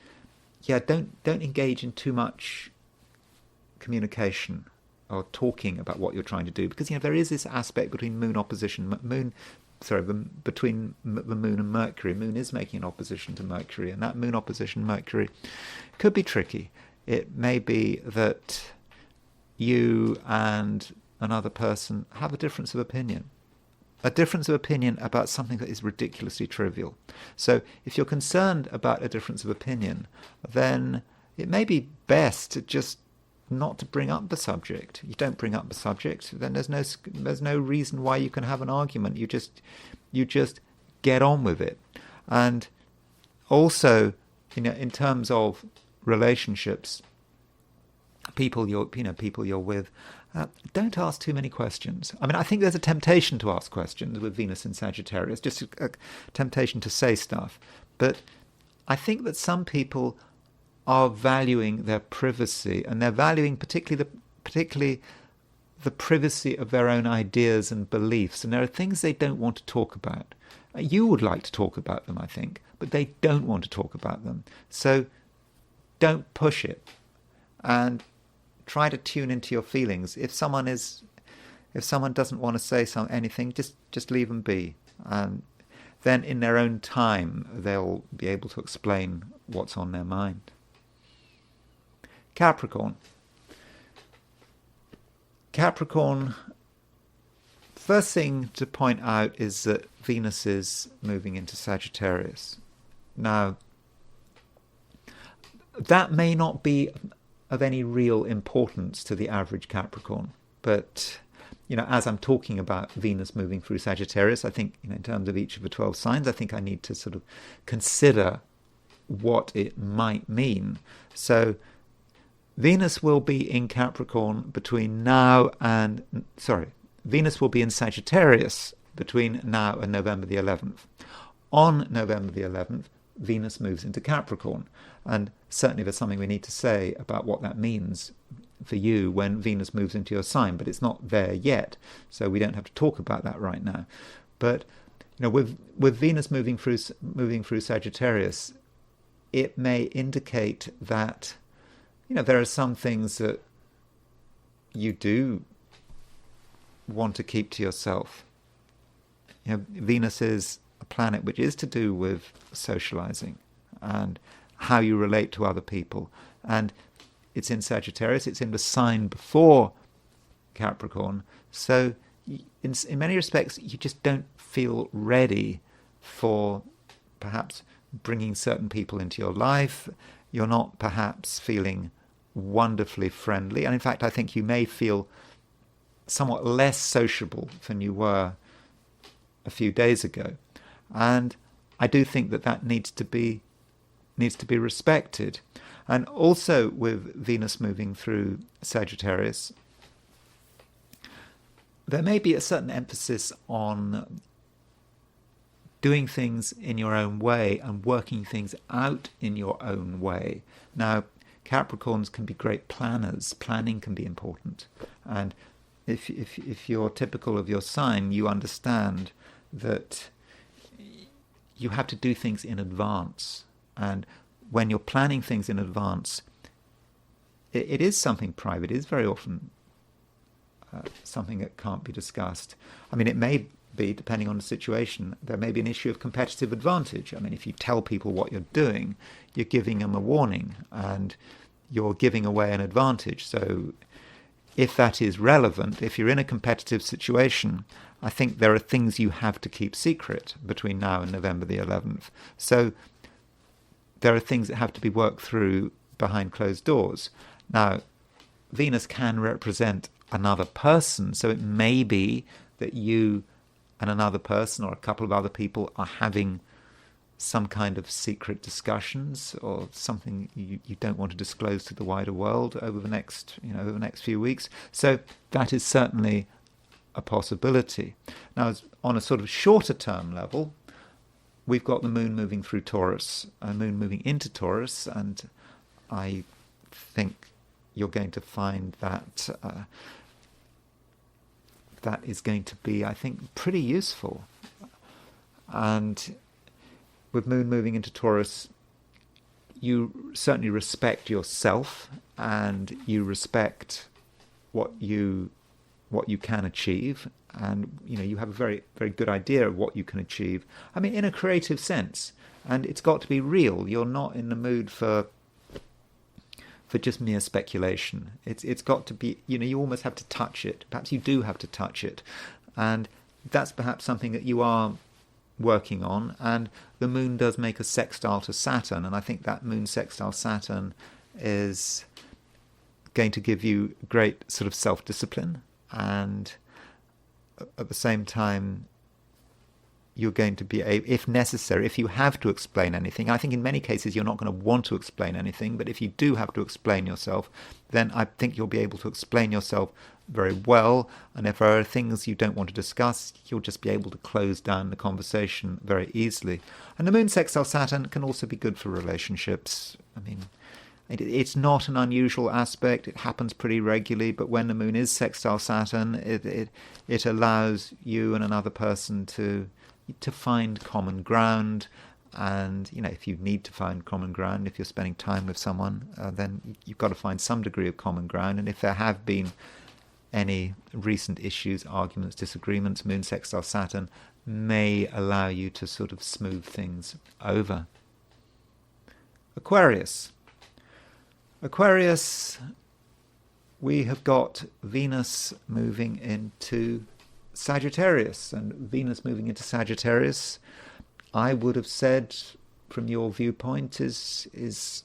don't engage in too much communication or talking about what you're trying to do, because there is this aspect between between the moon and Mercury. Moon is making an opposition to Mercury, and that moon opposition Mercury could be tricky. It may be that you and another person have a difference of opinion about something that is ridiculously trivial. So if you're concerned about a difference of opinion, then it may be best to just not to bring up the subject. You don't bring up the subject, then there's no reason why you can have an argument. You just get on with it. And also, in terms of relationships, people you're with, don't ask too many questions. I mean, I think there's a temptation to ask questions with Venus in Sagittarius, just a temptation to say stuff. But I think that some people are valuing their privacy, and they're valuing particularly the privacy of their own ideas and beliefs. And there are things they don't want to talk about. You would like to talk about them, I think, but they don't want to talk about them. So don't push it, and try to tune into your feelings. If someone doesn't want to say anything, just leave them be. And then in their own time, they'll be able to explain what's on their mind. Capricorn. First thing to point out is that Venus is moving into Sagittarius. Now, that may not be of any real importance to the average Capricorn, but as I'm talking about Venus moving through Sagittarius, I think in terms of each of the 12 signs, I think I need to sort of consider what it might mean. So Venus will be in Capricorn Venus will be in Sagittarius between now and November the 11th. On November the 11th, Venus moves into Capricorn. And certainly there's something we need to say about what that means for you when Venus moves into your sign, but it's not there yet, so we don't have to talk about that right now. But with Venus moving through Sagittarius, it may indicate that there are some things that you do want to keep to yourself. Venus is a planet which is to do with socializing and how you relate to other people. And it's in Sagittarius, it's in the sign before Capricorn. So in many respects, you just don't feel ready for perhaps bringing certain people into your life. You're not perhaps feeling wonderfully friendly. And in fact, I think you may feel somewhat less sociable than you were a few days ago. And I do think that needs to be respected. And also with Venus moving through Sagittarius, there may be a certain emphasis on doing things in your own way and working things out in your own way. Now, Capricorns can be great planners. Planning can be important. And if you're typical of your sign, you understand that you have to do things in advance. And when you're planning things in advance, it is something private. It is very often something that can't be discussed. I mean, it may be, depending on the situation, there may be an issue of competitive advantage. I mean, if you tell people what you're doing, you're giving them a warning and you're giving away an advantage. So if that is relevant, if you're in a competitive situation, I think there are things you have to keep secret between now and November the 11th. So there are things that have to be worked through behind closed doors. Now, Venus can represent another person, so it may be that you and another person or a couple of other people are having some kind of secret discussions or something you don't want to disclose to the wider world over the next few weeks. So that is certainly a possibility. Now, on a sort of shorter term level, we've got the moon moving through Taurus, a moon moving into Taurus, and I think you're going to find that that is going to be, I think, pretty useful. And with moon moving into Taurus, you certainly respect yourself and you respect what you can achieve, and you have a very, very good idea of what you can achieve. I mean, in a creative sense, and it's got to be real. You're not in the mood for just mere speculation. It's got to be, you almost have to touch it. Perhaps you do have to touch it, and that's perhaps something that you are working on. And the moon does make a sextile to Saturn, and I think that moon sextile Saturn is going to give you great sort of self-discipline, and at the same time you're going to be, if necessary, if you have to explain anything. I think in many cases you're not going to want to explain anything, but if you do have to explain yourself, then I think you'll be able to explain yourself very well. And if there are things you don't want to discuss, you'll just be able to close down the conversation very easily. And the moon sextile Saturn can also be good for relationships. I mean, it's not an unusual aspect. It happens pretty regularly, but when the moon is sextile Saturn, it allows you and another person to find common ground. And if you need to find common ground, if you're spending time with someone, then you've got to find some degree of common ground. And if there have been any recent issues, arguments, disagreements, moon sextile Saturn may allow you to sort of smooth things over. Aquarius, we have got Venus moving into Sagittarius, and Venus moving into Sagittarius, I would have said, from your viewpoint, is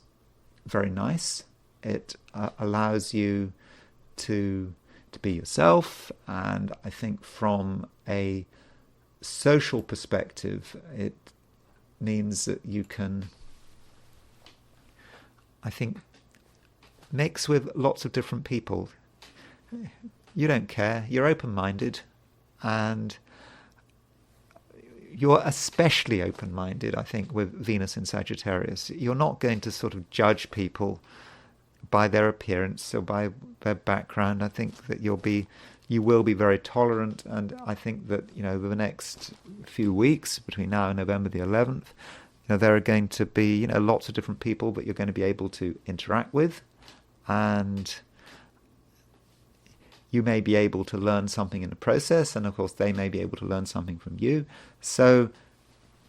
very nice. It allows you to be yourself, and I think from a social perspective, it means that you can, I think, mix with lots of different people. You don't care. You're open-minded, and you're especially open-minded, I think, with Venus in Sagittarius. You're not going to sort of judge people by their appearance or by their background. I think that you will be very tolerant, and I think that over the next few weeks, between now and November the 11th, there are going to be lots of different people that you're going to be able to interact with, and you may be able to learn something in the process, and of course they may be able to learn something from you. So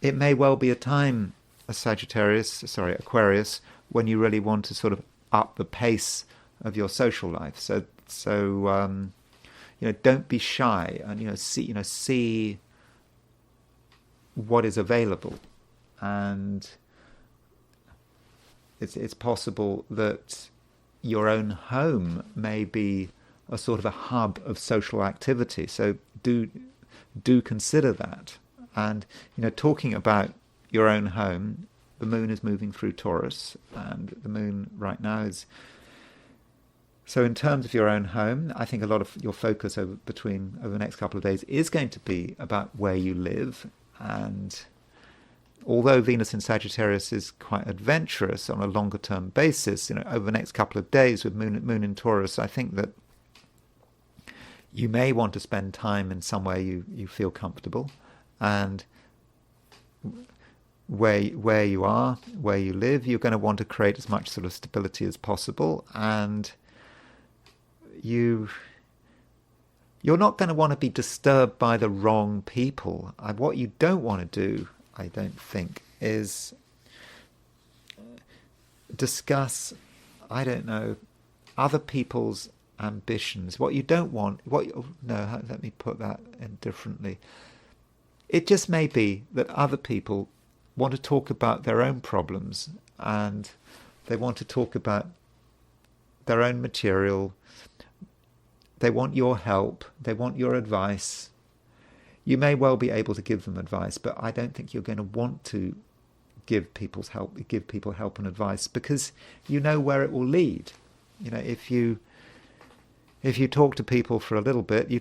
it may well be a time, Aquarius, when you really want to sort of up the pace of your social life. So don't be shy, and see what is available. And it's possible that your own home may be a sort of a hub of social activity. So do consider that. And talking about your own home, the moon is moving through Taurus, and the moon right now is. So in terms of your own home, I think a lot of your focus over the next couple of days is going to be about where you live. And although Venus in Sagittarius is quite adventurous on a longer term basis, over the next couple of days with moon in Taurus, I think that you may want to spend time in somewhere you feel comfortable, and where you are, where you live, you're going to want to create as much sort of stability as possible, and you're not going to want to be disturbed by the wrong people. What you don't want to do, I don't think, is discuss, other people's ambitions. What you don't want, let me put that in differently. It just may be that other people want to talk about their own problems, and they want to talk about their own material. They want your help. They want your advice. You may well be able to give them advice, but I don't think you're going to want to give people help and advice, because you know where it will lead. If you talk to people for a little bit, you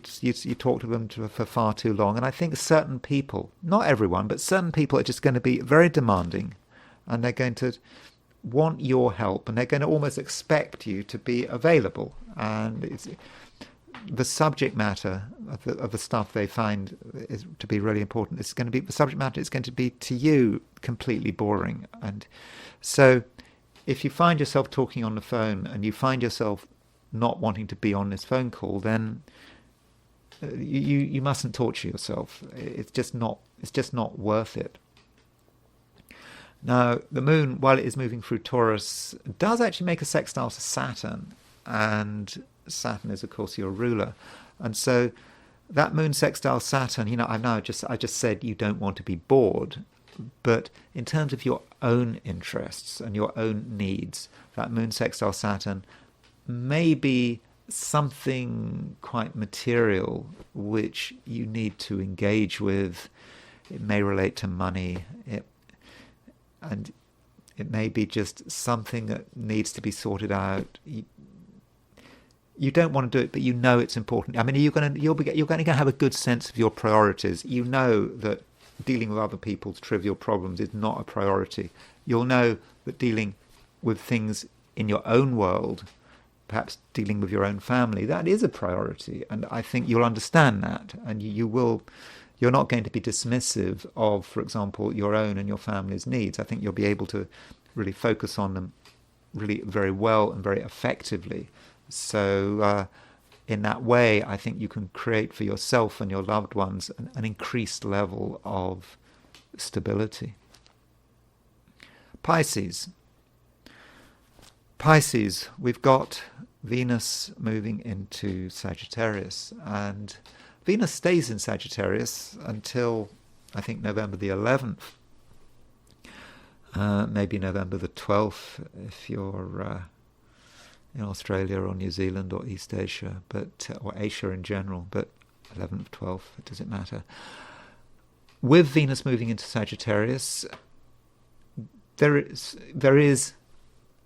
talk to them for far too long. And I think certain people, not everyone, but certain people are just going to be very demanding, and they're going to want your help, and they're going to almost expect you to be available. And the subject matter of the stuff they find is to be really important. It's going to be, the subject matter is going to be, to you, completely boring. And so if you find yourself talking on the phone and you find yourself not wanting to be on this phone call, then you mustn't torture yourself. It's just not worth it. Now, the moon, while it is moving through Taurus, does actually make a sextile to Saturn, and Saturn is, of course, your ruler. And so that moon sextile Saturn, I just said you don't want to be bored, but in terms of your own interests and your own needs, that moon sextile Saturn may be something quite material which you need to engage with. It may relate to money. And it may be just something that needs to be sorted out. You don't want to do it, but you know it's important. I mean, you're going to have a good sense of your priorities. You know that dealing with other people's trivial problems is not a priority. You'll know that dealing with things in your own world, perhaps dealing with your own family, that is a priority. And I think you'll understand that, and you're not going to be dismissive of, for example, your own and your family's needs. I think you'll be able to really focus on them really very well and very effectively. So in that way, I think you can create for yourself and your loved ones an increased level of stability. Pisces, we've got Venus moving into Sagittarius, and Venus stays in Sagittarius until, I think, November the 11th. Maybe November the 12th if you're in Australia or New Zealand or East Asia, or Asia in general, but 11th, 12th, does it matter? With Venus moving into Sagittarius, there is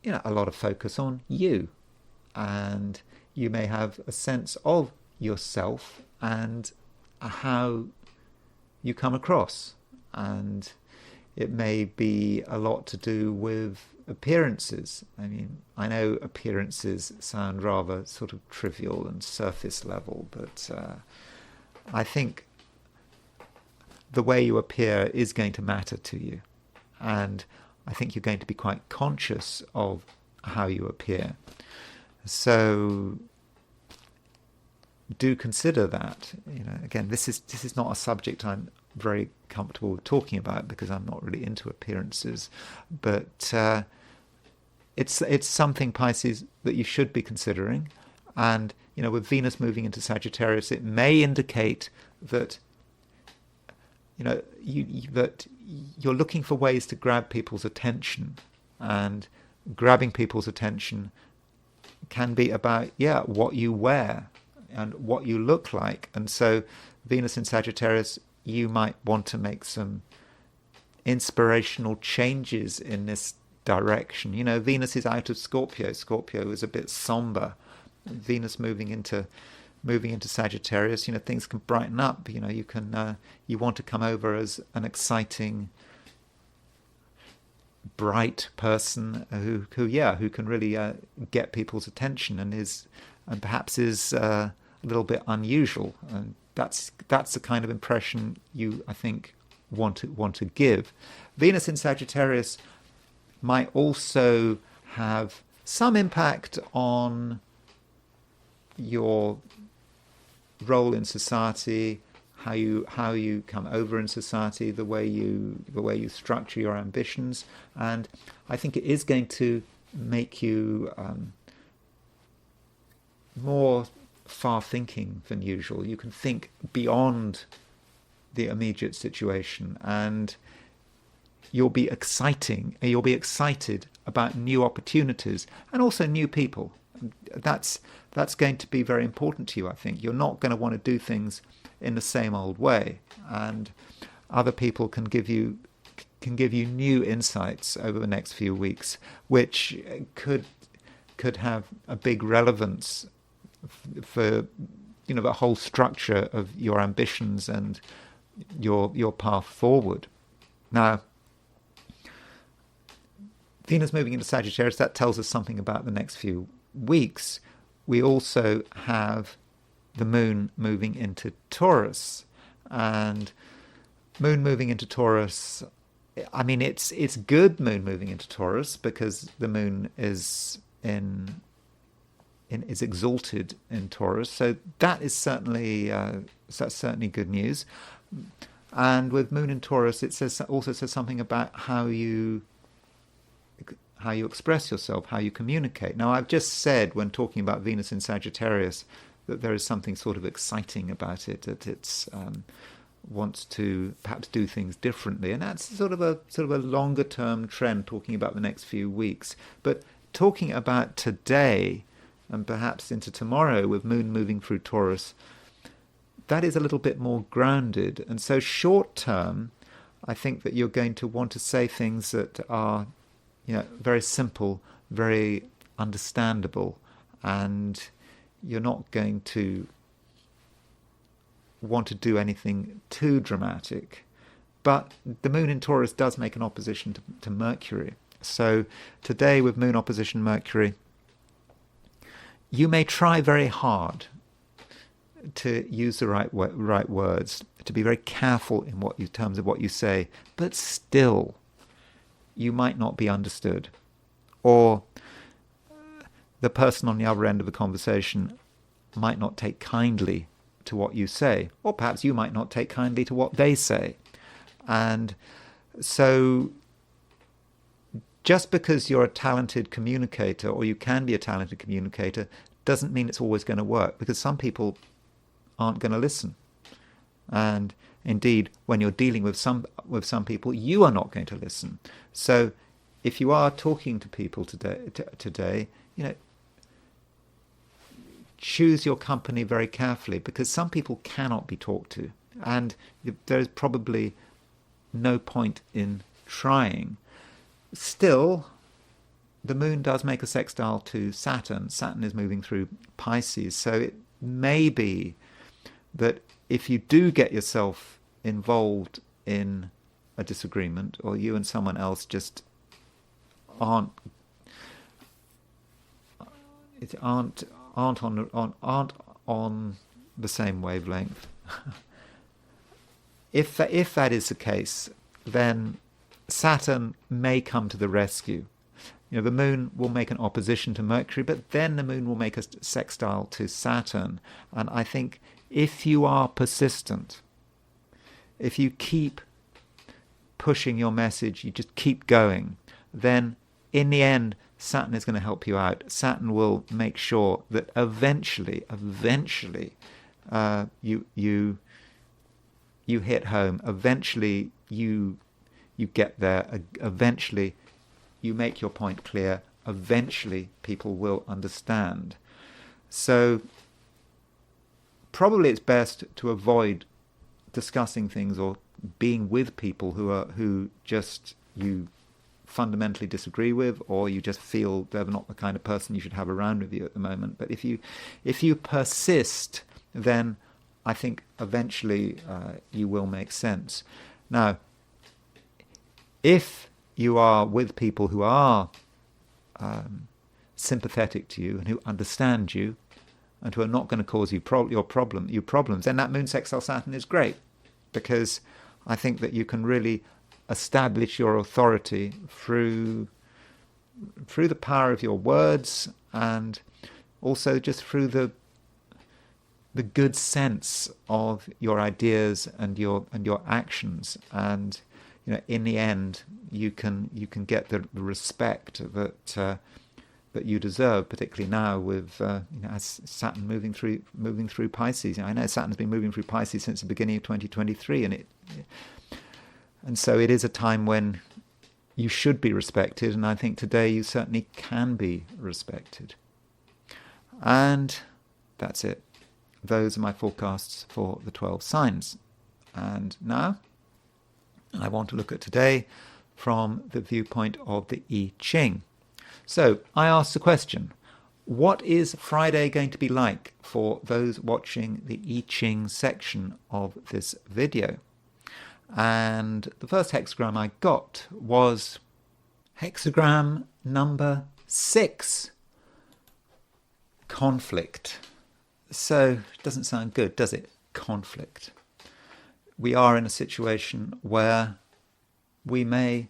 a lot of focus on you, and you may have a sense of yourself and how you come across, and it may be a lot to do with appearances. I mean, I know appearances sound rather sort of trivial and surface level, but I think the way you appear is going to matter to you, and I think you're going to be quite conscious of how you appear. So do consider that. Again, this is not a subject I'm very comfortable with talking about because I'm not really into appearances, but it's something, Pisces, that you should be considering. And with Venus moving into Sagittarius, it may indicate that that you're looking for ways to grab people's attention, and grabbing people's attention can be about what you wear and what you look like. And so Venus in Sagittarius, you might want to make some inspirational changes in this direction. Venus is out of Scorpio. Scorpio is a bit somber. Venus moving into Sagittarius, things can brighten up. You want to come over as an exciting, bright person who can really get people's attention and perhaps is a little bit unusual. And that's the kind of impression you, I think, want to give. Venus in Sagittarius might also have some impact on your role in society, how you come over in society, the way you structure your ambitions, and I think it is going to make you more far-thinking than usual. You can think beyond the immediate situation, and you'll be excited about new opportunities and also new people. That's going to be very important to you, I think. You're not going to want to do things in the same old way, and other people can give you new insights over the next few weeks, which could have a big relevance for the whole structure of your ambitions and your path forward. Now, Venus moving into Sagittarius, that tells us something about the next few weeks. We also have the moon moving into Taurus, and moon moving into Taurus, I mean, it's good moon moving into Taurus because the moon is is exalted in Taurus, so that is certainly good news. And with moon in Taurus, it also says something about how you express yourself, how you communicate. Now, I've just said, when talking about Venus in Sagittarius, that there is something sort of exciting about it, that it's wants to perhaps do things differently, and that's sort of a longer term trend, talking about the next few weeks. But talking about today and perhaps into tomorrow, with moon moving through Taurus, that is a little bit more grounded. And so short term, I think that you're going to want to say things that are, very simple, very understandable, and you're not going to want to do anything too dramatic. But the moon in Taurus does make an opposition to Mercury. So today, with moon opposition Mercury, you may try very hard to use the right words, to be very careful in terms of what you say, but still, you might not be understood, or the person on the other end of the conversation might not take kindly to what you say, or perhaps you might not take kindly to what they say. And so just because you're a talented communicator, or you can be a talented communicator, doesn't mean it's always going to work, because some people aren't going to listen. And indeed, when you're dealing with some people, you are not going to listen. So if you are talking to people today, choose your company very carefully, because some people cannot be talked to, and there is probably no point in trying. Still, the moon does make a sextile to Saturn. Saturn is moving through Pisces, so it may be that if you do get yourself involved in a disagreement, or you and someone else just aren't on the same wavelength, if that is the case, then Saturn may come to the rescue. The moon will make an opposition to Mercury, but then the moon will make a sextile to Saturn. And I think if you are persistent, if you keep pushing your message, you just keep going, then in the end, Saturn is going to help you out. Saturn will make sure that eventually, you hit home. Eventually, you get there. Eventually, you make your point clear. Eventually, people will understand. So probably it's best to avoid discussing things or being with people who just you fundamentally disagree with, or you just feel they're not the kind of person you should have around with you at the moment. But if you persist, then I think eventually you will make sense. Now, if you are with people who are sympathetic to you and who understand you and who are not going to cause you problems, then that moon sextile Saturn is great, because I think that you can really establish your authority through the power of your words, and also just through the good sense of your ideas and your actions. And in the end, you can get the respect that you deserve, particularly now with as Saturn moving through Pisces. I know Saturn's been moving through Pisces since the beginning of 2023, and so it is a time when you should be respected, and I think today you certainly can be respected. And that's it. Those are my forecasts for the 12 signs. And now I want to look at today from the viewpoint of the I Ching. So I asked the question, what is Friday going to be like for those watching the I Ching section of this video? And the first hexagram I got was hexagram number 6, conflict. So it doesn't sound good, does it? Conflict. We are in a situation where we may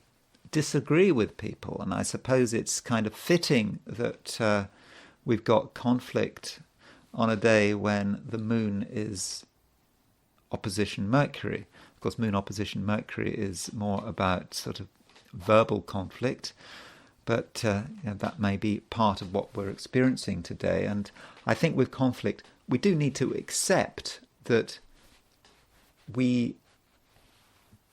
disagree with people, and I suppose it's kind of fitting that we've got conflict on a day when the moon is opposition Mercury. Of course, moon opposition Mercury is more about sort of verbal conflict, but that may be part of what we're experiencing today. And I think with conflict, we do need to accept that we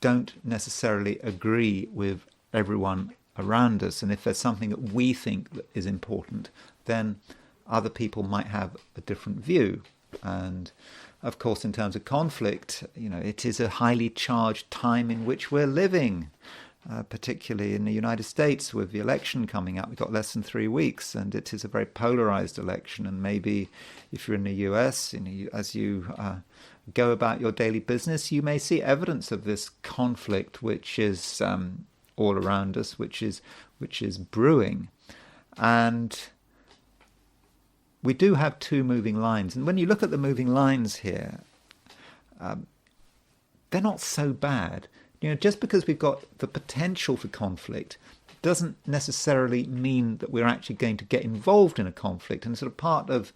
don't necessarily agree with everyone around us, and if there's something that we think that is important, then other people might have a different view. And of course, in terms of conflict, it is a highly charged time in which we're living, particularly in the United States with the election coming up. We've got less than 3 weeks, and it is a very polarized election. And maybe if you're in the US, as you go about your daily business, you may see evidence of this conflict, which is all around us, which is brewing. And we do have 2 moving lines. And when you look at the moving lines here, they're not so bad. Just because we've got the potential for conflict doesn't necessarily mean that we're actually going to get involved in a conflict. And sort of part of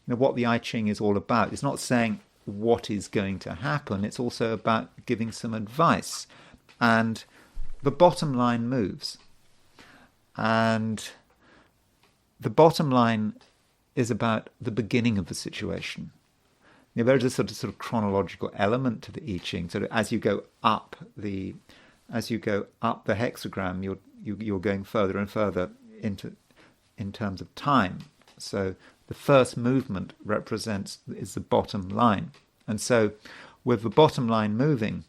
what the I Ching is all about. It's not saying what is going to happen. It's also about giving some advice. And the bottom line moves. And the bottom line is about the beginning of the situation. There is a sort of chronological element to the I Ching. So as you go up the hexagram, you're going further and further in terms of time. So the first movement is the bottom line. And so with the bottom line moving,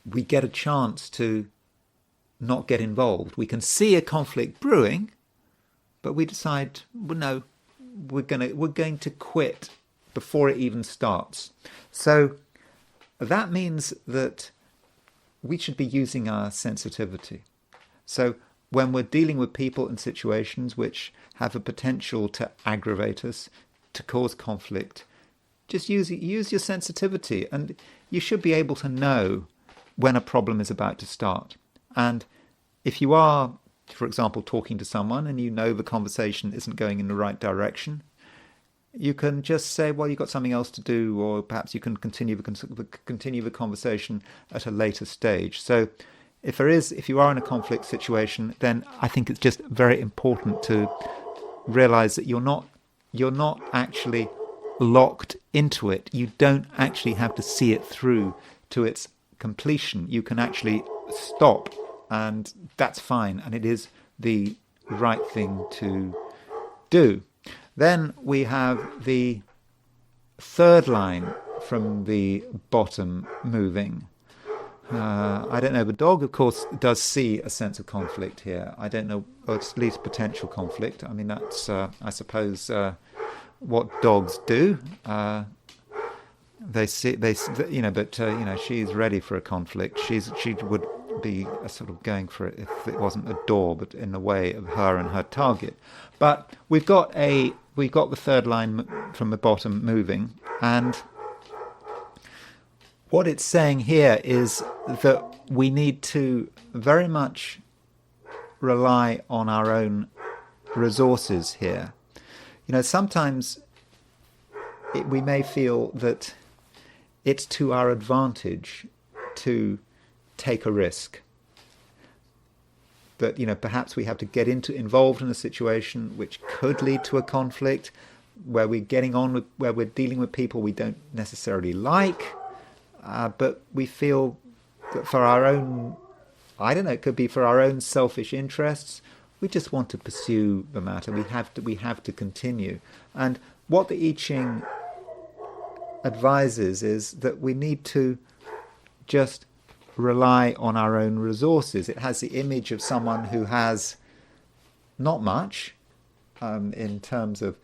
we get a chance to not get involved. We can see a conflict brewing, but we decide, well, no, we're going to quit before it even starts. So that means that we should be using our sensitivity. So when we're dealing with people and situations which have a potential to aggravate us, to cause conflict, just use your sensitivity, and you should be able to know when a problem is about to start. And if you are, for example, talking to someone and the conversation isn't going in the right direction, you can just say, well, you've got something else to do, or perhaps you can continue the conversation at a later stage. So if you are in a conflict situation, then I think it's just very important to realize that you're not actually locked into it. You don't actually have to see it through to its completion. You can actually stop, and that's fine, and it is the right thing to do. Then we have the third line from the bottom moving. I don't know, the dog, of course, does see a sense of conflict here. I don't know, or at least potential conflict. I mean, that's, I suppose, what dogs do. They see, but she's ready for a conflict. She would be sort of going for it if it wasn't a door, but in the way of her and her target. But we've got the third line from the bottom moving, and what it's saying here is that we need to very much rely on our own resources here. Sometimes we may feel that it's to our advantage to take a risk. That perhaps we have to get involved in a situation which could lead to a conflict, where we're dealing with people we don't necessarily like, but we feel that for our own, it could be for our own selfish interests, we just want to pursue the matter. We have to continue. And what the I Ching advises is that we need to just rely on our own resources. It has the image of someone who has not much in terms of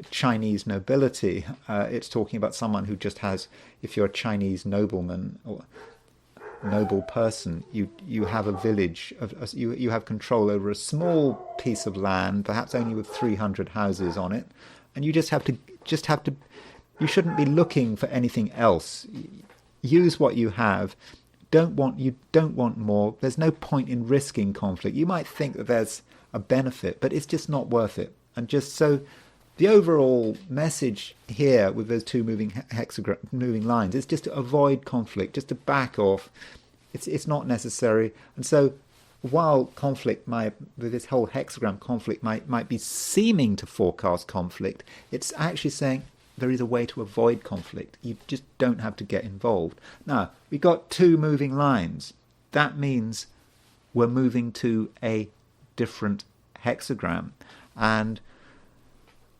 Chinese nobility. It's talking about someone who just has, if you're a Chinese nobleman or noble person, you have a village, you have control over a small piece of land, perhaps only with 300 houses on it, and you just have to, you shouldn't be looking for anything else. Use what you have. You don't want more. There's no point in risking conflict. You might think that there's a benefit, but it's just not worth it. And just so, the overall message here with those 2 moving lines is just to avoid conflict, just to back off. It's not necessary. And so, while conflict with this whole hexagram conflict might be seeming to forecast conflict, it's actually saying there is a way to avoid conflict. You just don't have to get involved. Now, we've got 2 moving lines. That means we're moving to a different hexagram. And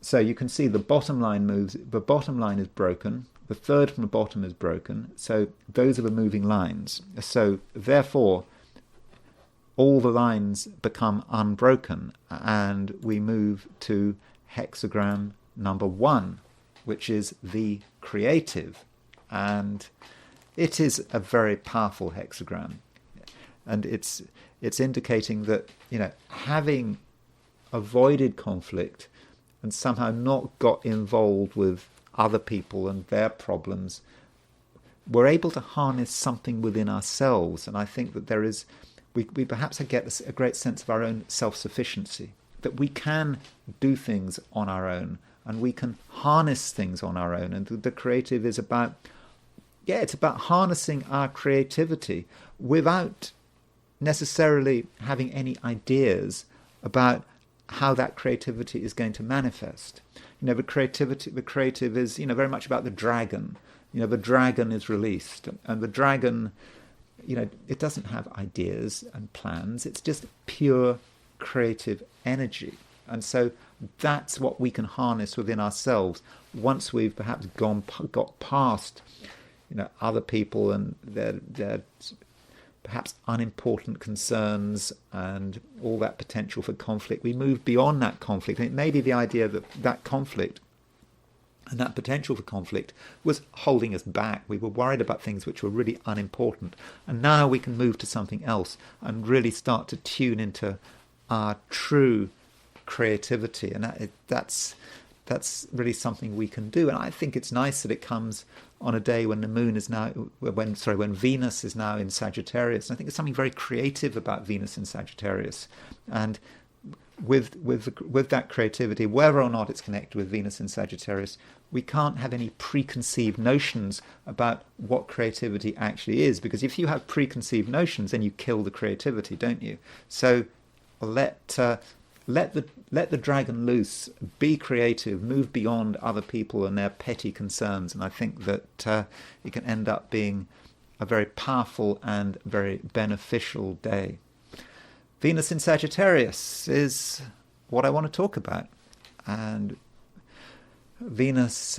So you can see the bottom line moves. The bottom line is broken. The third from the bottom is broken. So those are the moving lines. So therefore, all the lines become unbroken, and we move to hexagram number 1, which is the creative. And it is a very powerful hexagram. And it's indicating that, having avoided conflict and somehow not got involved with other people and their problems, we're able to harness something within ourselves. And I think that we perhaps get a great sense of our own self-sufficiency, that we can do things on our own and we can harness things on our own. And the creative is about, it's about harnessing our creativity without necessarily having any ideas about how that creativity is going to manifest. The creative is, very much about the dragon. The dragon is released, and the dragon, it doesn't have ideas and plans. It's just pure creative energy. And so that's what we can harness within ourselves once we've perhaps got past, other people and their perhaps unimportant concerns and all that potential for conflict. We move beyond that conflict. And it may be the idea that conflict and that potential for conflict was holding us back. We were worried about things which were really unimportant. And now we can move to something else and really start to tune into our true creativity. And that's really something we can do. And I think it's nice that it comes on a day when the moon is now, when Venus is now in Sagittarius. And I think there's something very creative about Venus in Sagittarius. And with that creativity, whether or not it's connected with Venus in Sagittarius, we can't have any preconceived notions about what creativity actually is, because if you have preconceived notions, then you kill the creativity, don't you? So let the dragon loose, be creative, move beyond other people and their petty concerns. And I think that it can end up being a very powerful and very beneficial day. Venus in Sagittarius is what I want to talk about. And Venus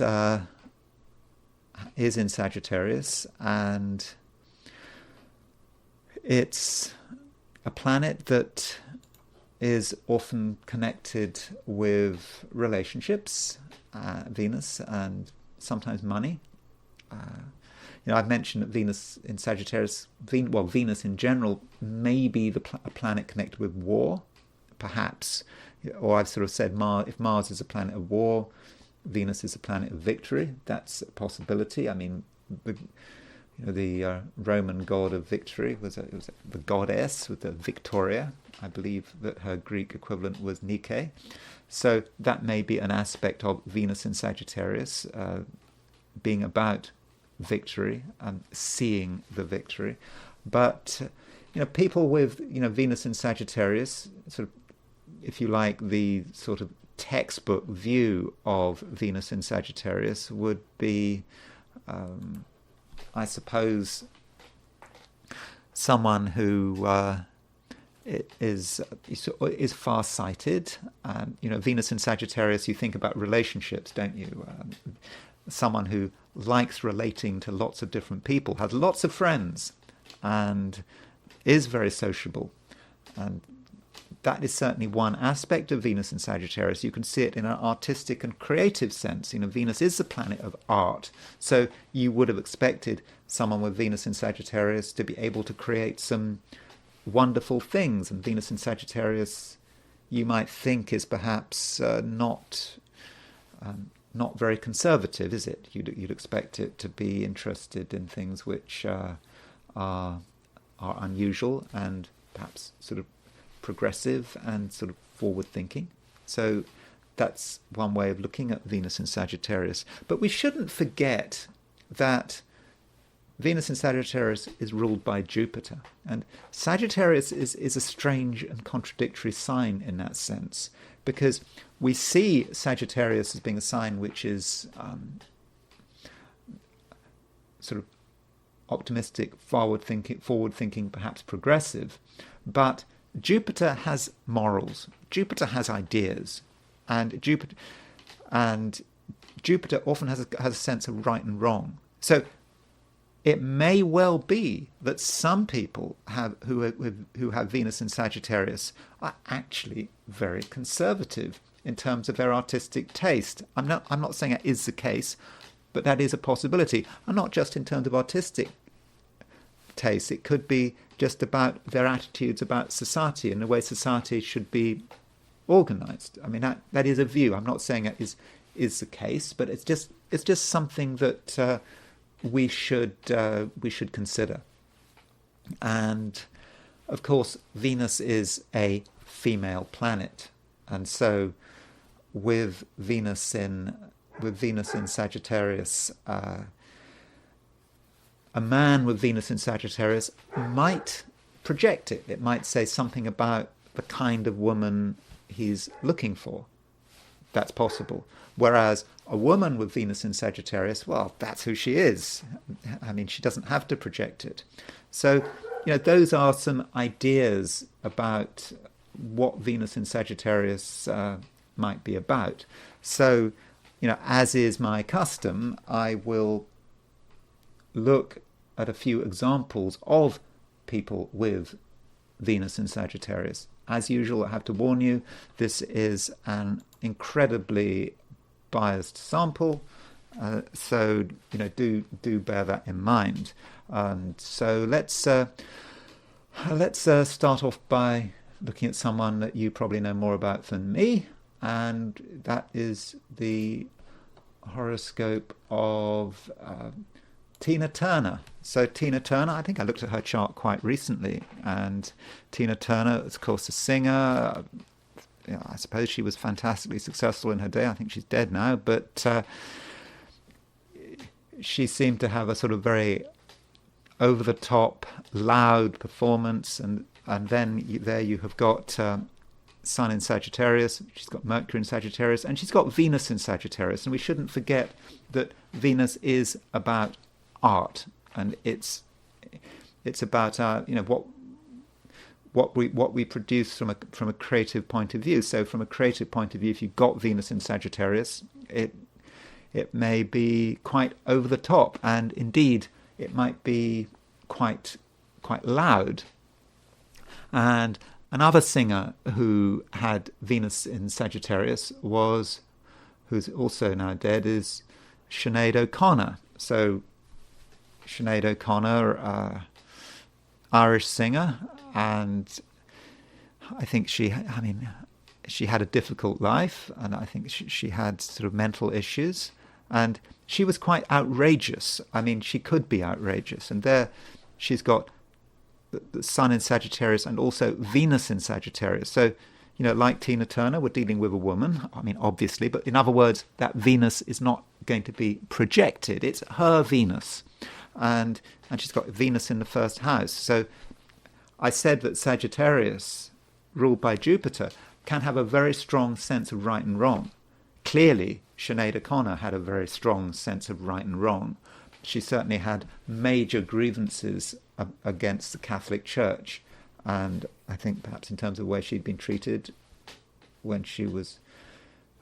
is in Sagittarius, and it's a planet that is often connected with relationships, Venus, and sometimes money. I've mentioned that Venus in Sagittarius, Venus in general, may be a planet connected with war, perhaps. Or I've sort of said if Mars is a planet of war, Venus is a planet of victory. That's a possibility. I mean, the Roman god of victory was the goddess with the Victoria. I believe that her Greek equivalent was Nike. So that may be an aspect of Venus in Sagittarius, being about victory and seeing the victory. But people with Venus in Sagittarius, sort of, if you like, the sort of textbook view of Venus in Sagittarius would be, I suppose, someone who is far-sighted. Venus in Sagittarius, you think about relationships, don't you? Someone who likes relating to lots of different people, has lots of friends, and is very sociable. And that is certainly one aspect of Venus in Sagittarius. You can see it in an artistic and creative sense. Venus is the planet of art. So you would have expected someone with Venus in Sagittarius to be able to create some wonderful things. And Venus in Sagittarius, you might think, is perhaps not very conservative, is it? You'd expect it to be interested in things which are unusual and perhaps sort of progressive and sort of forward-thinking. So that's one way of looking at Venus in Sagittarius. But we shouldn't forget that Venus in Sagittarius is ruled by Jupiter. And Sagittarius is a strange and contradictory sign in that sense, because we see Sagittarius as being a sign which is sort of optimistic, forward-thinking, perhaps progressive. But Jupiter has morals. Jupiter has ideas. And and Jupiter often has a sense of right and wrong. So it may well be that some people who have Venus in Sagittarius are actually very conservative in terms of their artistic taste. I'm not saying that is the case, but that is a possibility. And not just in terms of artistic taste. It could be just about their attitudes about society and the way society should be organized. I mean, that is a view. I'm not saying that is the case, but it's just something that we should consider. And of course, Venus is a female planet, and so with Venus in Sagittarius, a man with Venus in Sagittarius might project it. It might say something about the kind of woman he's looking for. That's possible. Whereas a woman with Venus in Sagittarius, well, that's who she is. I mean, she doesn't have to project it. So, those are some ideas about what Venus in Sagittarius might be about. So, as is my custom, I will look at a few examples of people with Venus in Sagittarius. As usual, I have to warn you, this is an incredibly biased sample, so do bear that in mind. And so let's start off by looking at someone that you probably know more about than me, and that is the horoscope of Tina Turner. So Tina Turner, I think I looked at her chart quite recently, and Tina Turner is, of course, a singer. I suppose she was fantastically successful in her day. I think she's dead now, but she seemed to have a sort of very over-the-top, loud performance, and then there you have got Sun in Sagittarius, she's got Mercury in Sagittarius, and she's got Venus in Sagittarius. And we shouldn't forget that Venus is about art, and it's about what we produce from a creative point of view. So from a creative point of view, if you've got Venus in Sagittarius, it may be quite over the top, and indeed it might be quite loud. And another singer who had Venus in Sagittarius who's also now dead, is Sinead O'Connor. So Sinead O'Connor, Irish singer, and I think she had a difficult life, and I think she had sort of mental issues, and she was quite outrageous. I mean, she could be outrageous, and there she's got the Sun in Sagittarius and also Venus in Sagittarius. So, like Tina Turner, we're dealing with a woman, I mean, obviously, but in other words, that Venus is not going to be projected. It's her Venus. And she's got Venus in the first house. So I said that Sagittarius, ruled by Jupiter, can have a very strong sense of right and wrong. Clearly, Sinead O'Connor had a very strong sense of right and wrong. She certainly had major grievances against the Catholic Church. And I think perhaps in terms of the way she'd been treated when she was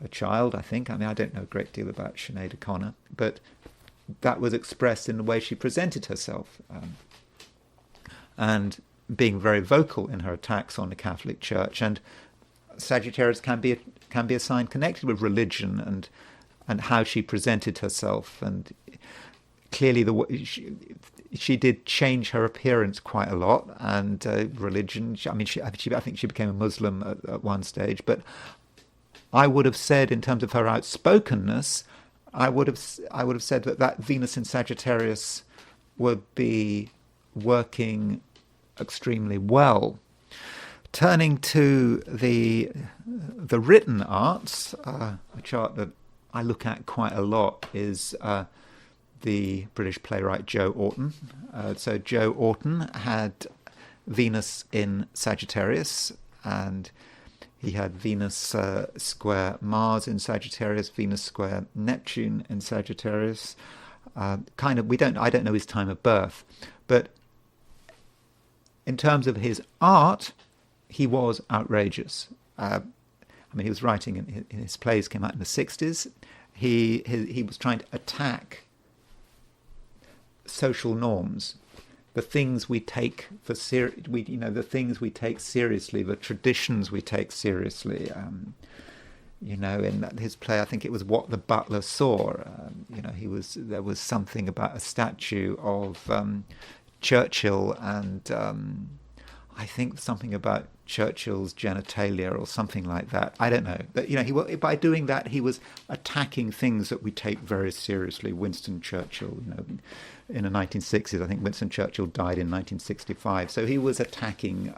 a child, I mean, I don't know a great deal about Sinead O'Connor, but that was expressed in the way she presented herself, and being very vocal in her attacks on the Catholic Church. And Sagittarius can be a sign connected with religion and how she presented herself. And clearly, she did change her appearance quite a lot, and religion. I think she became a Muslim at one stage. But I would have said, in terms of her outspokenness, I would have said that Venus in Sagittarius would be working extremely well. Turning to the written arts, a chart that I look at quite a lot is the British playwright Joe Orton. So Joe Orton had Venus in Sagittarius, and he had Venus square Mars in Sagittarius, Venus square Neptune in Sagittarius. I don't know his time of birth, but in terms of his art, he was outrageous. I mean, he was writing in his plays came out in the 60s. He was trying to attack social norms, the things we take for the things we take seriously, the traditions we take seriously. In his play, I think it was What the Butler Saw. There was something about a statue of Churchill, and I think something about Churchill's genitalia or something like that. I don't know. But by doing that, he was attacking things that we take very seriously. Winston Churchill, in the 1960s, I think Winston Churchill died in 1965. So he was attacking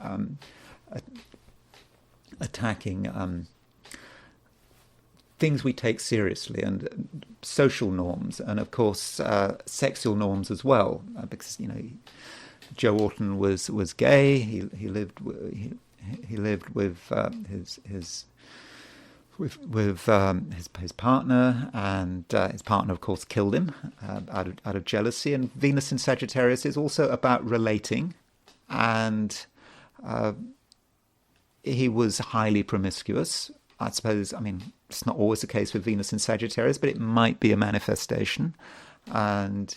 things we take seriously, and social norms, and of course sexual norms as well, because Joe Orton was gay. He lived with his partner, and his partner, of course, killed him out of jealousy. And Venus in Sagittarius is also about relating, and he was highly promiscuous. I suppose, it's not always the case with Venus in Sagittarius, but it might be a manifestation. And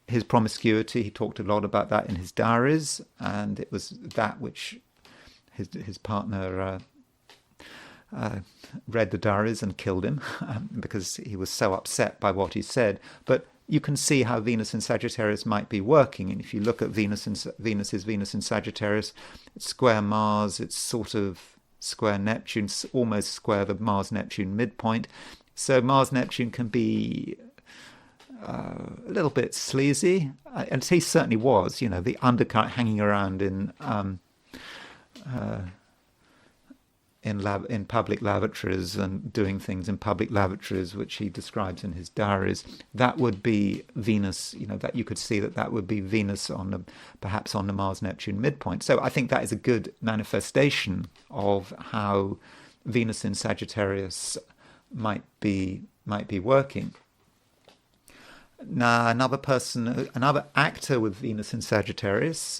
his promiscuity, he talked a lot about that in his diaries, and it was that which his partner read the diaries and killed him because he was so upset by what he said. But you can see how Venus in Sagittarius might be working. And if you look at Venus in Sagittarius, it's square Mars, it's sort of square Neptune, almost square the Mars-Neptune midpoint. So Mars-Neptune can be a little bit sleazy, and he certainly was. The undercurrent hanging around in public lavatories and doing things in public lavatories, which he describes in his diaries. That would be Venus. That you could see that would be Venus perhaps on the Mars-Neptune midpoint. So I think that is a good manifestation of how Venus in Sagittarius might be working. Now, another actor with Venus in Sagittarius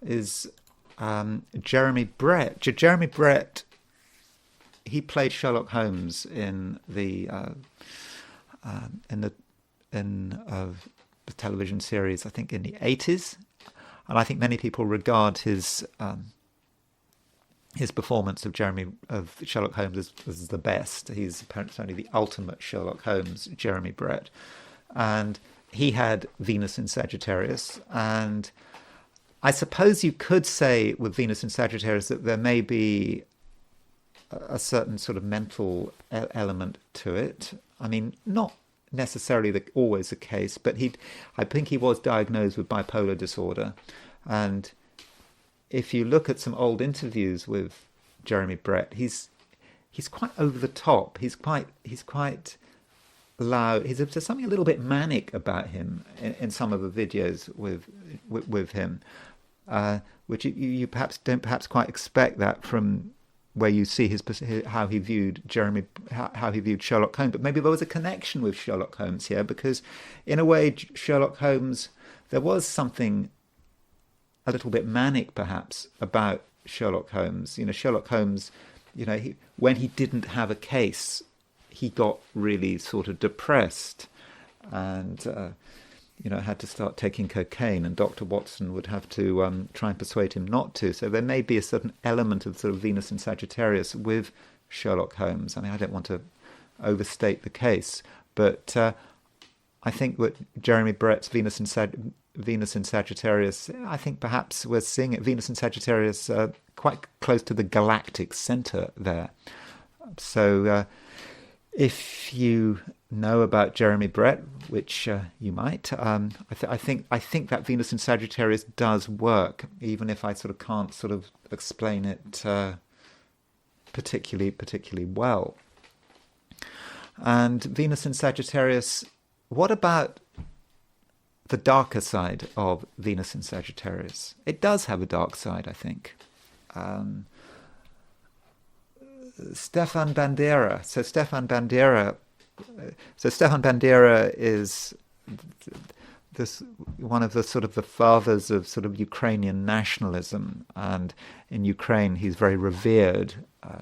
is Jeremy Brett. Jeremy Brett, he played Sherlock Holmes in the television series, I think in the 80s, and I think many people regard his performance of Sherlock Holmes as the best. He's apparently the ultimate Sherlock Holmes, Jeremy Brett, and he had Venus in Sagittarius. And I suppose you could say with Venus in Sagittarius that there may be a certain sort of mental element to it. Not necessarily always the case, but I think he was diagnosed with bipolar disorder. And if you look at some old interviews with Jeremy Brett, he's quite over the top. He's quite loud. There's something a little bit manic about him in some of the videos with him, which you perhaps don't quite expect that from where you see how he viewed Sherlock Holmes. But maybe there was a connection with Sherlock Holmes here, because in a way Sherlock Holmes, there was something a little bit manic perhaps about Sherlock Holmes. Sherlock Holmes, when he didn't have a case, he got really sort of depressed and had to start taking cocaine, and Dr. Watson would have to try and persuade him not to. So there may be a certain element of sort of Venus in Sagittarius with Sherlock Holmes. I don't want to overstate the case, but I think that Jeremy Brett's Venus in Sagittarius, I think perhaps we're seeing it, Venus in Sagittarius, quite close to the galactic center there. So if you know about Jeremy Brett, which you might, I think that Venus in Sagittarius does work, even if I sort of can't sort of explain it particularly well. And Venus in Sagittarius, what about the darker side of Venus in Sagittarius? It does have a dark side, I think. Stefan Bandera. So Stefan Bandera is this one of the sort of the fathers of sort of Ukrainian nationalism, and in Ukraine he's very revered.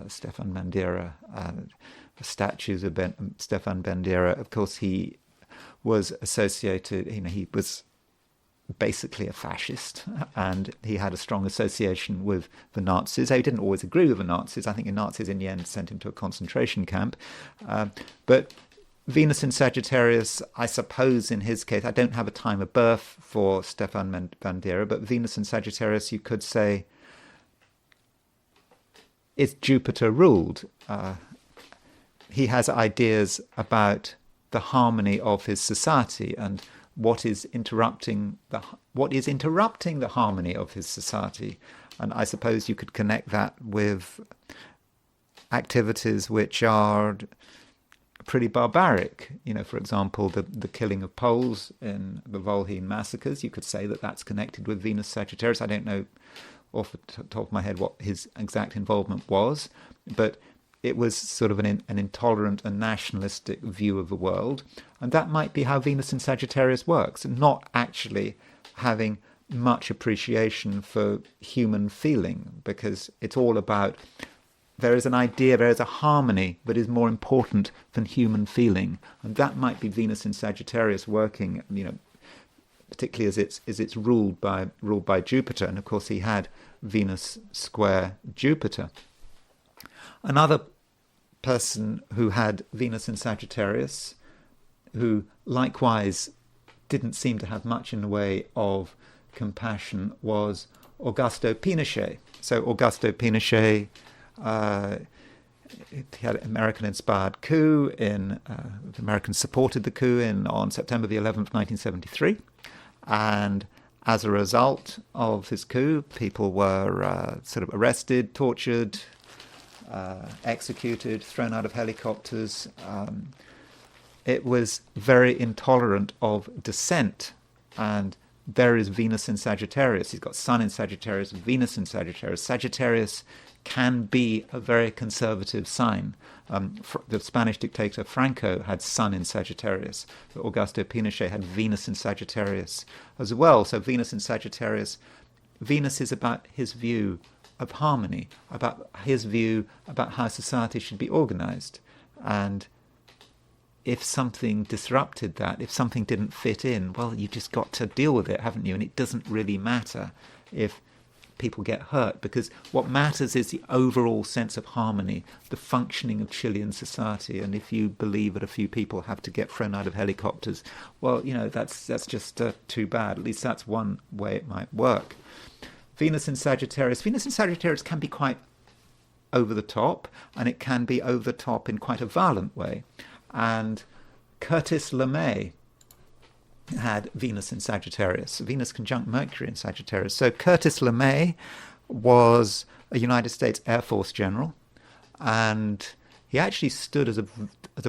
Stefan Bandera, the statues of Stefan Bandera. Of course, he was associated. He was basically a fascist, and he had a strong association with the Nazis. He didn't always agree with the Nazis. I think the Nazis in the end sent him to a concentration camp. But Venus in Sagittarius, I suppose in his case, I don't have a time of birth for Stefan Bandera, but Venus in Sagittarius, you could say, is Jupiter ruled. He has ideas about the harmony of his society and what is interrupting the harmony of his society. And I suppose you could connect that with activities which are pretty barbaric. For example, the killing of Poles in the Volhynian massacres. You could say that that's connected with Venus Sagittarius. I don't know off the top of my head what his exact involvement was, but it was sort of an intolerant and nationalistic view of the world. And that might be how Venus in Sagittarius works, not actually having much appreciation for human feeling, because it's all about, there is an idea, there is a harmony that is more important than human feeling. And that might be Venus in Sagittarius working, particularly as it's ruled by Jupiter. And of course he had Venus square Jupiter. Another person who had Venus in Sagittarius, who likewise didn't seem to have much in the way of compassion, was Augusto Pinochet. So Augusto Pinochet, he had an American-inspired coup. The Americans supported the coup on September the 11th, 1973, and as a result of his coup, people were sort of arrested, tortured, executed, thrown out of helicopters. It was very intolerant of dissent, and there is Venus in Sagittarius. He's got Sun in Sagittarius, Venus in Sagittarius. Sagittarius can be a very conservative sign. The Spanish dictator Franco had Sun in Sagittarius. Augusto Pinochet had Venus in Sagittarius as well. So Venus in Sagittarius, Venus is about his view of harmony, about his view about how society should be organized. And if something disrupted that, if something didn't fit in, well, you just got to deal with it, haven't you? And it doesn't really matter if people get hurt, because what matters is the overall sense of harmony, the functioning of Chilean society. And if you believe that a few people have to get thrown out of helicopters, well, that's just too bad. At least that's one way it might work. Venus in Sagittarius can be quite over the top, and it can be over the top in quite a violent way. And Curtis LeMay had Venus in Sagittarius, Venus conjunct Mercury in Sagittarius. So Curtis LeMay was a United States Air Force general, and he actually stood as a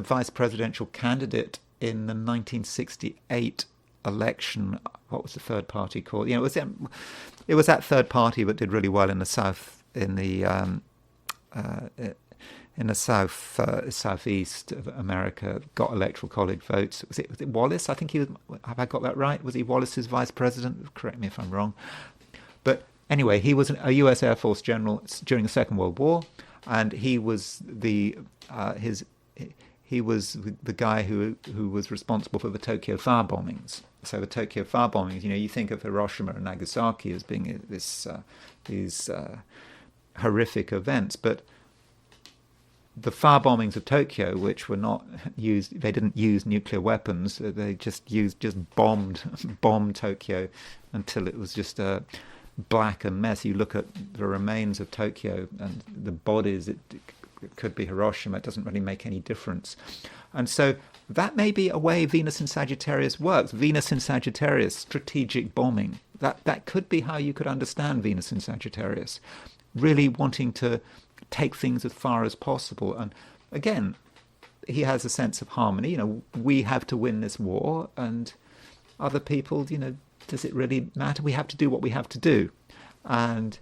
vice presidential candidate in the 1968 election. What was the third party called? It was that third party that did really well in the South, in the southeast of America, got electoral college votes. Was it Wallace? I think he was. Have I got that right? Was he Wallace's vice president? Correct me if I'm wrong. But anyway, he was a U.S. Air Force general during the Second World War, and he was the guy who was responsible for the Tokyo fire bombings. So the Tokyo fire bombings, you think of Hiroshima and Nagasaki as being these horrific events, but the fire bombings of Tokyo, which were not used, they didn't use nuclear weapons. They just bombed Tokyo until it was just a blackened mess. You look at the remains of Tokyo and the bodies. It could be Hiroshima. It doesn't really make any difference. And so that may be a way Venus in Sagittarius works. Venus in Sagittarius, strategic bombing. That could be how you could understand Venus in Sagittarius. Really wanting to take things as far as possible. And again, he has a sense of harmony. We have to win this war, and other people, does it really matter? We have to do what we have to do. And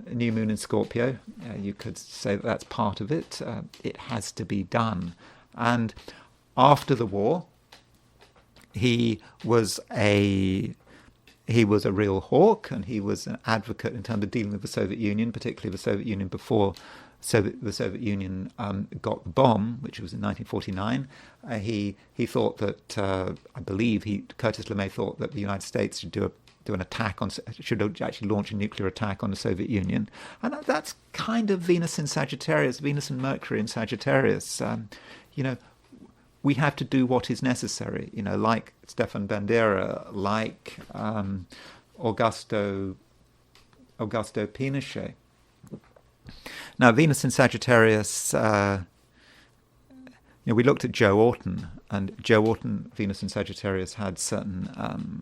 a new moon in Scorpio, you could say that's part of it. It has to be done. And after the war, he was a real hawk, and he was an advocate in terms of dealing with the Soviet Union, particularly the Soviet Union before the Soviet Union got the bomb, which was in 1949. He thought that, I believe, Curtis LeMay thought that the United States should do an attack should actually launch a nuclear attack on the Soviet Union, and that's kind of Venus in Sagittarius, Venus and Mercury in Sagittarius. We have to do what is necessary, like Stefan Bandera, like Augusto Pinochet. Now, Venus in Sagittarius, we looked at Joe Orton, and Joe Orton, Venus in Sagittarius, had certain,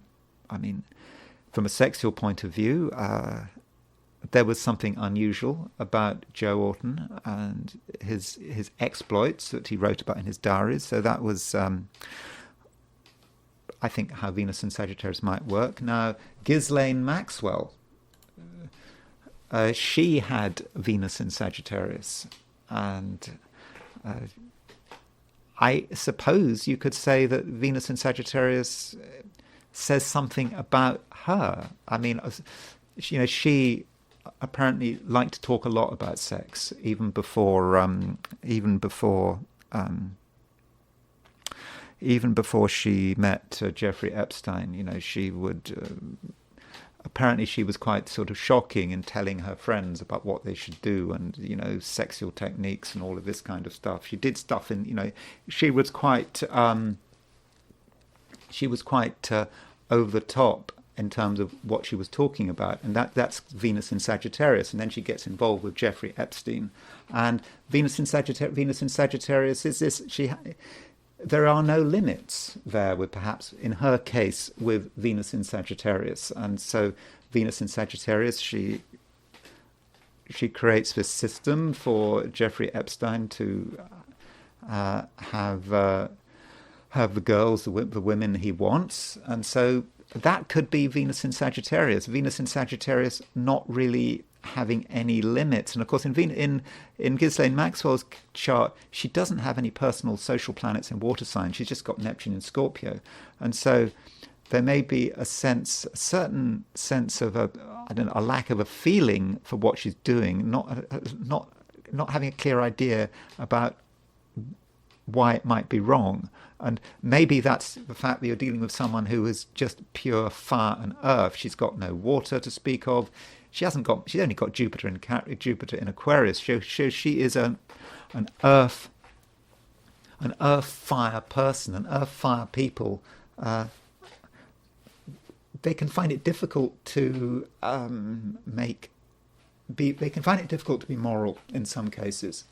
from a sexual point of view, there was something unusual about Joe Orton and his exploits that he wrote about in his diaries. So that was, I think, how Venus and Sagittarius might work. Now, Ghislaine Maxwell, she had Venus in Sagittarius, and I suppose you could say that Venus in Sagittarius says something about her. I mean, she apparently liked to talk a lot about sex, even before she met Jeffrey Epstein. She would. Apparently, she was quite sort of shocking in telling her friends about what they should do, and sexual techniques and all of this kind of stuff. She did stuff in. She was quite. Over the top in terms of what she was talking about, and that's Venus in Sagittarius. And then she gets involved with Jeffrey Epstein, and Venus in Sagittarius is this. There are no limits there, with perhaps in her case with Venus in Sagittarius, and so Venus in Sagittarius, she creates this system for Jeffrey Epstein to have the girls, the women he wants, and so that could be Venus in Sagittarius. Venus in Sagittarius not really having any limits, and of course in Ghislaine Maxwell's chart, she doesn't have any personal social planets in water signs. She's just got Neptune in Scorpio, and so there may be a certain sense of a lack of a feeling for what she's doing, not having a clear idea about why it might be wrong. And maybe that's the fact that you're dealing with someone who is just pure fire and earth. She's got no water to speak of. She's only got Jupiter in Aquarius. So she is an earth fire person, an earth fire people. They can find it difficult to be moral in some cases.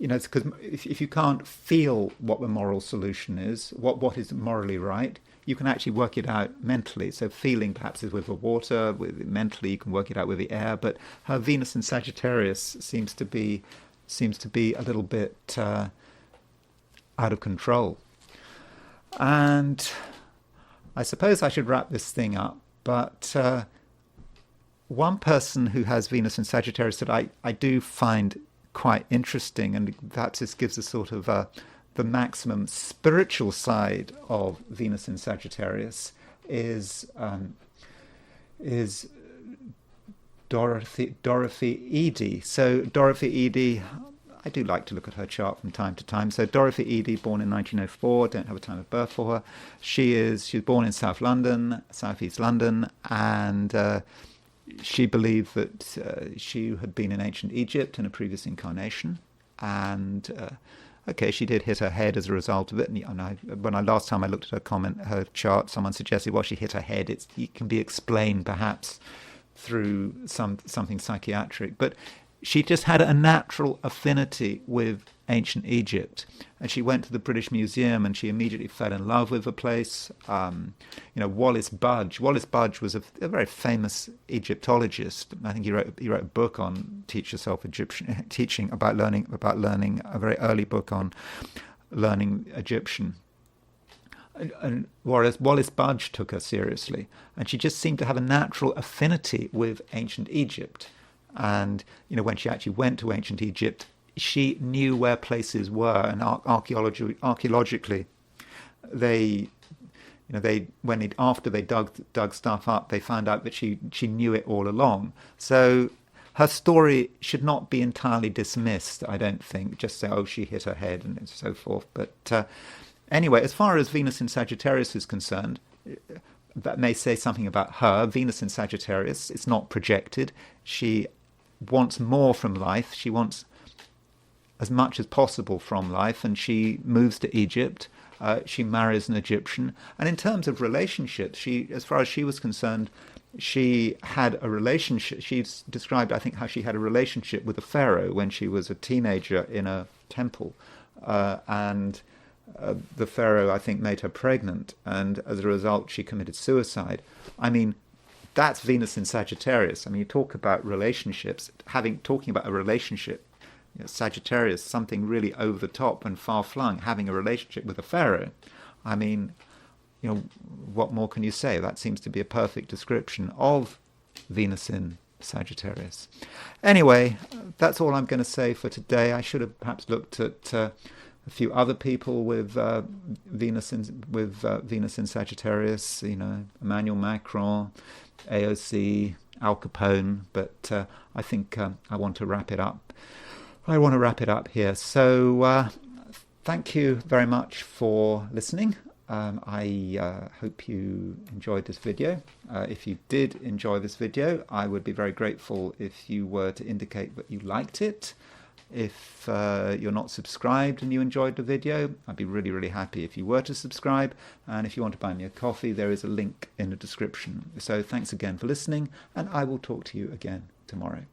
It's because if you can't feel what the moral solution is, what is morally right, you can actually work it out mentally. So feeling perhaps is with the water, mentally you can work it out with the air. But her Venus in Sagittarius seems to be a little bit out of control. And I suppose I should wrap this thing up. But one person who has Venus in Sagittarius that I do find quite interesting, and perhaps this gives a sort of the maximum spiritual side of Venus in Sagittarius, is Dorothy Eady. So Dorothy Eady, I do like to look at her chart from time to time. So Dorothy Eady, born in 1904, don't have a time of birth for her. She was born in South East London, and she believed that she had been in ancient Egypt in a previous incarnation, and she did hit her head as a result of it. And last time I looked at her chart, someone suggested, well, she hit her head. It can be explained perhaps through something psychiatric, but she just had a natural affinity with ancient Egypt, and she went to the British Museum and she immediately fell in love with the place. Wallace Budge was a very famous Egyptologist. I think he wrote a book on teaching about learning, a very early book on learning Egyptian. And Wallace Budge took her seriously, and she just seemed to have a natural affinity with ancient Egypt. And when she actually went to ancient Egypt, she knew where places were, and archaeologically after they dug stuff up, they found out that she knew it all along. So her story should not be entirely dismissed, I don't think. Just say, oh, she hit her head and so forth. But anyway, as far as Venus in Sagittarius is concerned, that may say something about her. Venus in Sagittarius, it's not projected. She wants more from life. She wants as much as possible from life, and she moves to Egypt. She marries an Egyptian. And in terms of relationships, as far as she was concerned, she had a relationship. She's described, I think, how she had a relationship with a pharaoh when she was a teenager in a temple. And the pharaoh, I think, made her pregnant. And as a result, she committed suicide. I mean, that's Venus in Sagittarius. I mean, you talk about relationships, talking about a relationship, Sagittarius, something really over the top and far-flung, having a relationship with a pharaoh. I mean, what more can you say? That seems to be a perfect description of Venus in Sagittarius. Anyway, that's all I'm going to say for today. I should have perhaps looked at a few other people with Venus in Sagittarius. Emmanuel Macron, AOC, Al Capone. But I think I want to wrap it up. I want to wrap it up here. So thank you very much for listening. I hope you enjoyed this video. If you did enjoy this video, I would be very grateful if you were to indicate that you liked it. If you're not subscribed and you enjoyed the video, I'd be really, really happy if you were to subscribe. And if you want to buy me a coffee, there is a link in the description. So thanks again for listening, and I will talk to you again tomorrow.